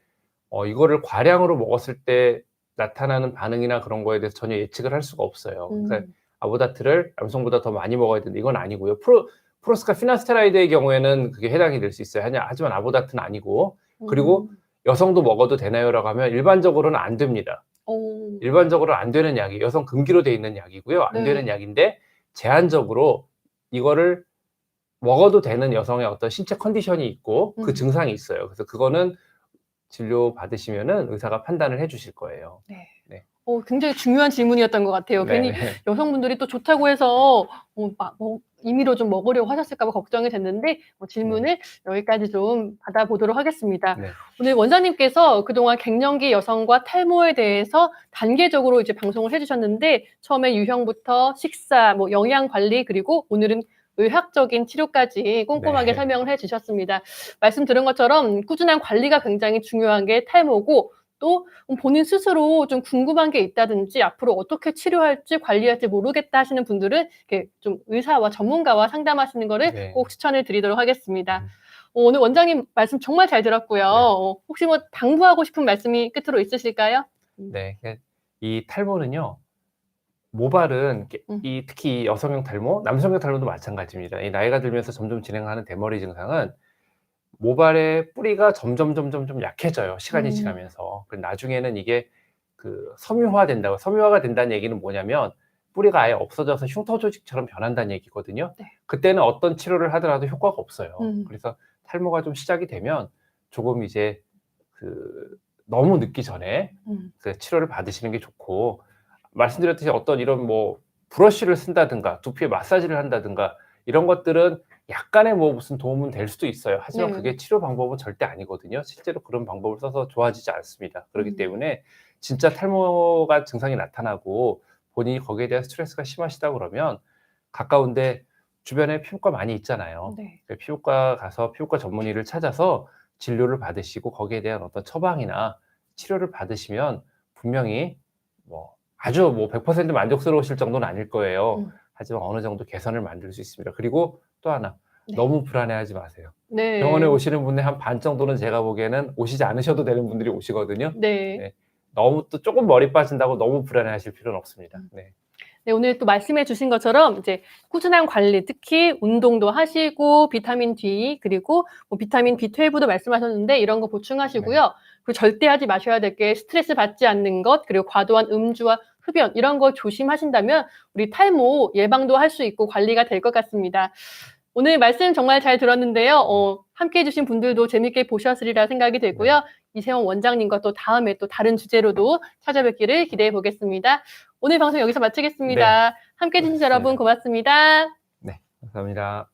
이거를 과량으로 먹었을 때 나타나는 반응이나 그런 거에 대해서 전혀 예측을 할 수가 없어요. 그러니까 아보다트를 남성보다 더 많이 먹어야 된다, 이건 아니고요. 프로스카 피나스테라이드의 경우에는 그게 해당이 될 수 있어요. 하지만 아보다트는 아니고, 그리고 여성도 먹어도 되나요라고 하면 일반적으로는 안 됩니다. 일반적으로 안 되는 약이 여성 금기로 돼 있는 약이고요. 안 되는 약인데 제한적으로 이거를 먹어도 되는 여성의 어떤 신체 컨디션이 있고 그 증상이 있어요. 그래서 그거는 진료 받으시면은 의사가 판단을 해주실 거예요. 네. 네. 굉장히 중요한 질문이었던 것 같아요. 괜히 여성분들이 또 좋다고 해서 임의로 좀 먹으려고 하셨을까 봐 걱정이 됐는데 질문을 여기까지 좀 받아보도록 하겠습니다. 네. 오늘 원장님께서 그동안 갱년기 여성과 탈모에 대해서 단계적으로 이제 방송을 해주셨는데 처음에 유형부터 식사, 영양 관리, 그리고 오늘은 의학적인 치료까지 꼼꼼하게 설명을 해주셨습니다. 말씀 들은 것처럼 꾸준한 관리가 굉장히 중요한 게 탈모고, 또 본인 스스로 좀 궁금한 게 있다든지 앞으로 어떻게 치료할지 관리할지 모르겠다 하시는 분들은 이렇게 좀 의사와 전문가와 상담하시는 거를 꼭 추천을 드리도록 하겠습니다. 오늘 원장님 말씀 정말 잘 들었고요. 혹시 당부하고 싶은 말씀이 끝으로 있으실까요? 네, 이 탈모는요, 모발은 특히 여성형 탈모, 남성형 탈모도 마찬가지입니다. 이 나이가 들면서 점점 진행하는 대머리 증상은 모발의 뿌리가 점점 약해져요. 시간이 음. 지나면서. 그리고 나중에는 이게 그 섬유화 된다고. 섬유화가 된다는 얘기는 뭐냐면 뿌리가 아예 없어져서 흉터 조직처럼 변한다는 얘기거든요. 네. 그때는 어떤 치료를 하더라도 효과가 없어요. 음. 그래서 탈모가 좀 시작이 되면 조금 이제 그 너무 늦기 전에 그 치료를 받으시는 게 좋고, 말씀드렸듯이 어떤 이런 뭐 브러쉬를 쓴다든가 두피에 마사지를 한다든가 이런 것들은 약간의 뭐 무슨 도움은 될 수도 있어요. 하지만 네. 그게 치료 방법은 절대 아니거든요. 실제로 그런 방법을 써서 좋아지지 않습니다. 그렇기 때문에 진짜 탈모가 증상이 나타나고 본인이 거기에 대한 스트레스가 심하시다 그러면 가까운데 주변에 피부과 많이 있잖아요. 네. 피부과 가서 피부과 전문의를 찾아서 진료를 받으시고 거기에 대한 어떤 처방이나 치료를 받으시면 분명히 뭐 아주 뭐 100% 만족스러우실 정도는 아닐 거예요. 하지만 어느 정도 개선을 만들 수 있습니다. 그리고 또 하나, 네. 너무 불안해하지 마세요. 네. 병원에 오시는 분의 한 반 정도는 제가 보기에는 오시지 않으셔도 되는 분들이 오시거든요. 네. 네. 너무 또 조금 머리 빠진다고 너무 불안해하실 필요는 없습니다. 네. 네, 오늘 또 말씀해 주신 것처럼 이제 꾸준한 관리, 특히 운동도 하시고 비타민 D 그리고 뭐 비타민 B12도 말씀하셨는데 이런 거 보충하시고요. 그리고 절대 하지 마셔야 될 게 스트레스 받지 않는 것, 그리고 과도한 음주와 흡연 이런 거 조심하신다면 우리 탈모 예방도 할 수 있고 관리가 될 것 같습니다. 오늘 말씀 정말 잘 들었는데요. 함께해 주신 분들도 재밌게 보셨으리라 생각이 되고요. 이세원 원장님과 또 다음에 또 다른 주제로도 찾아뵙기를 기대해 보겠습니다. 오늘 방송 여기서 마치겠습니다. 함께해 주신 여러분 고맙습니다. 네, 감사합니다.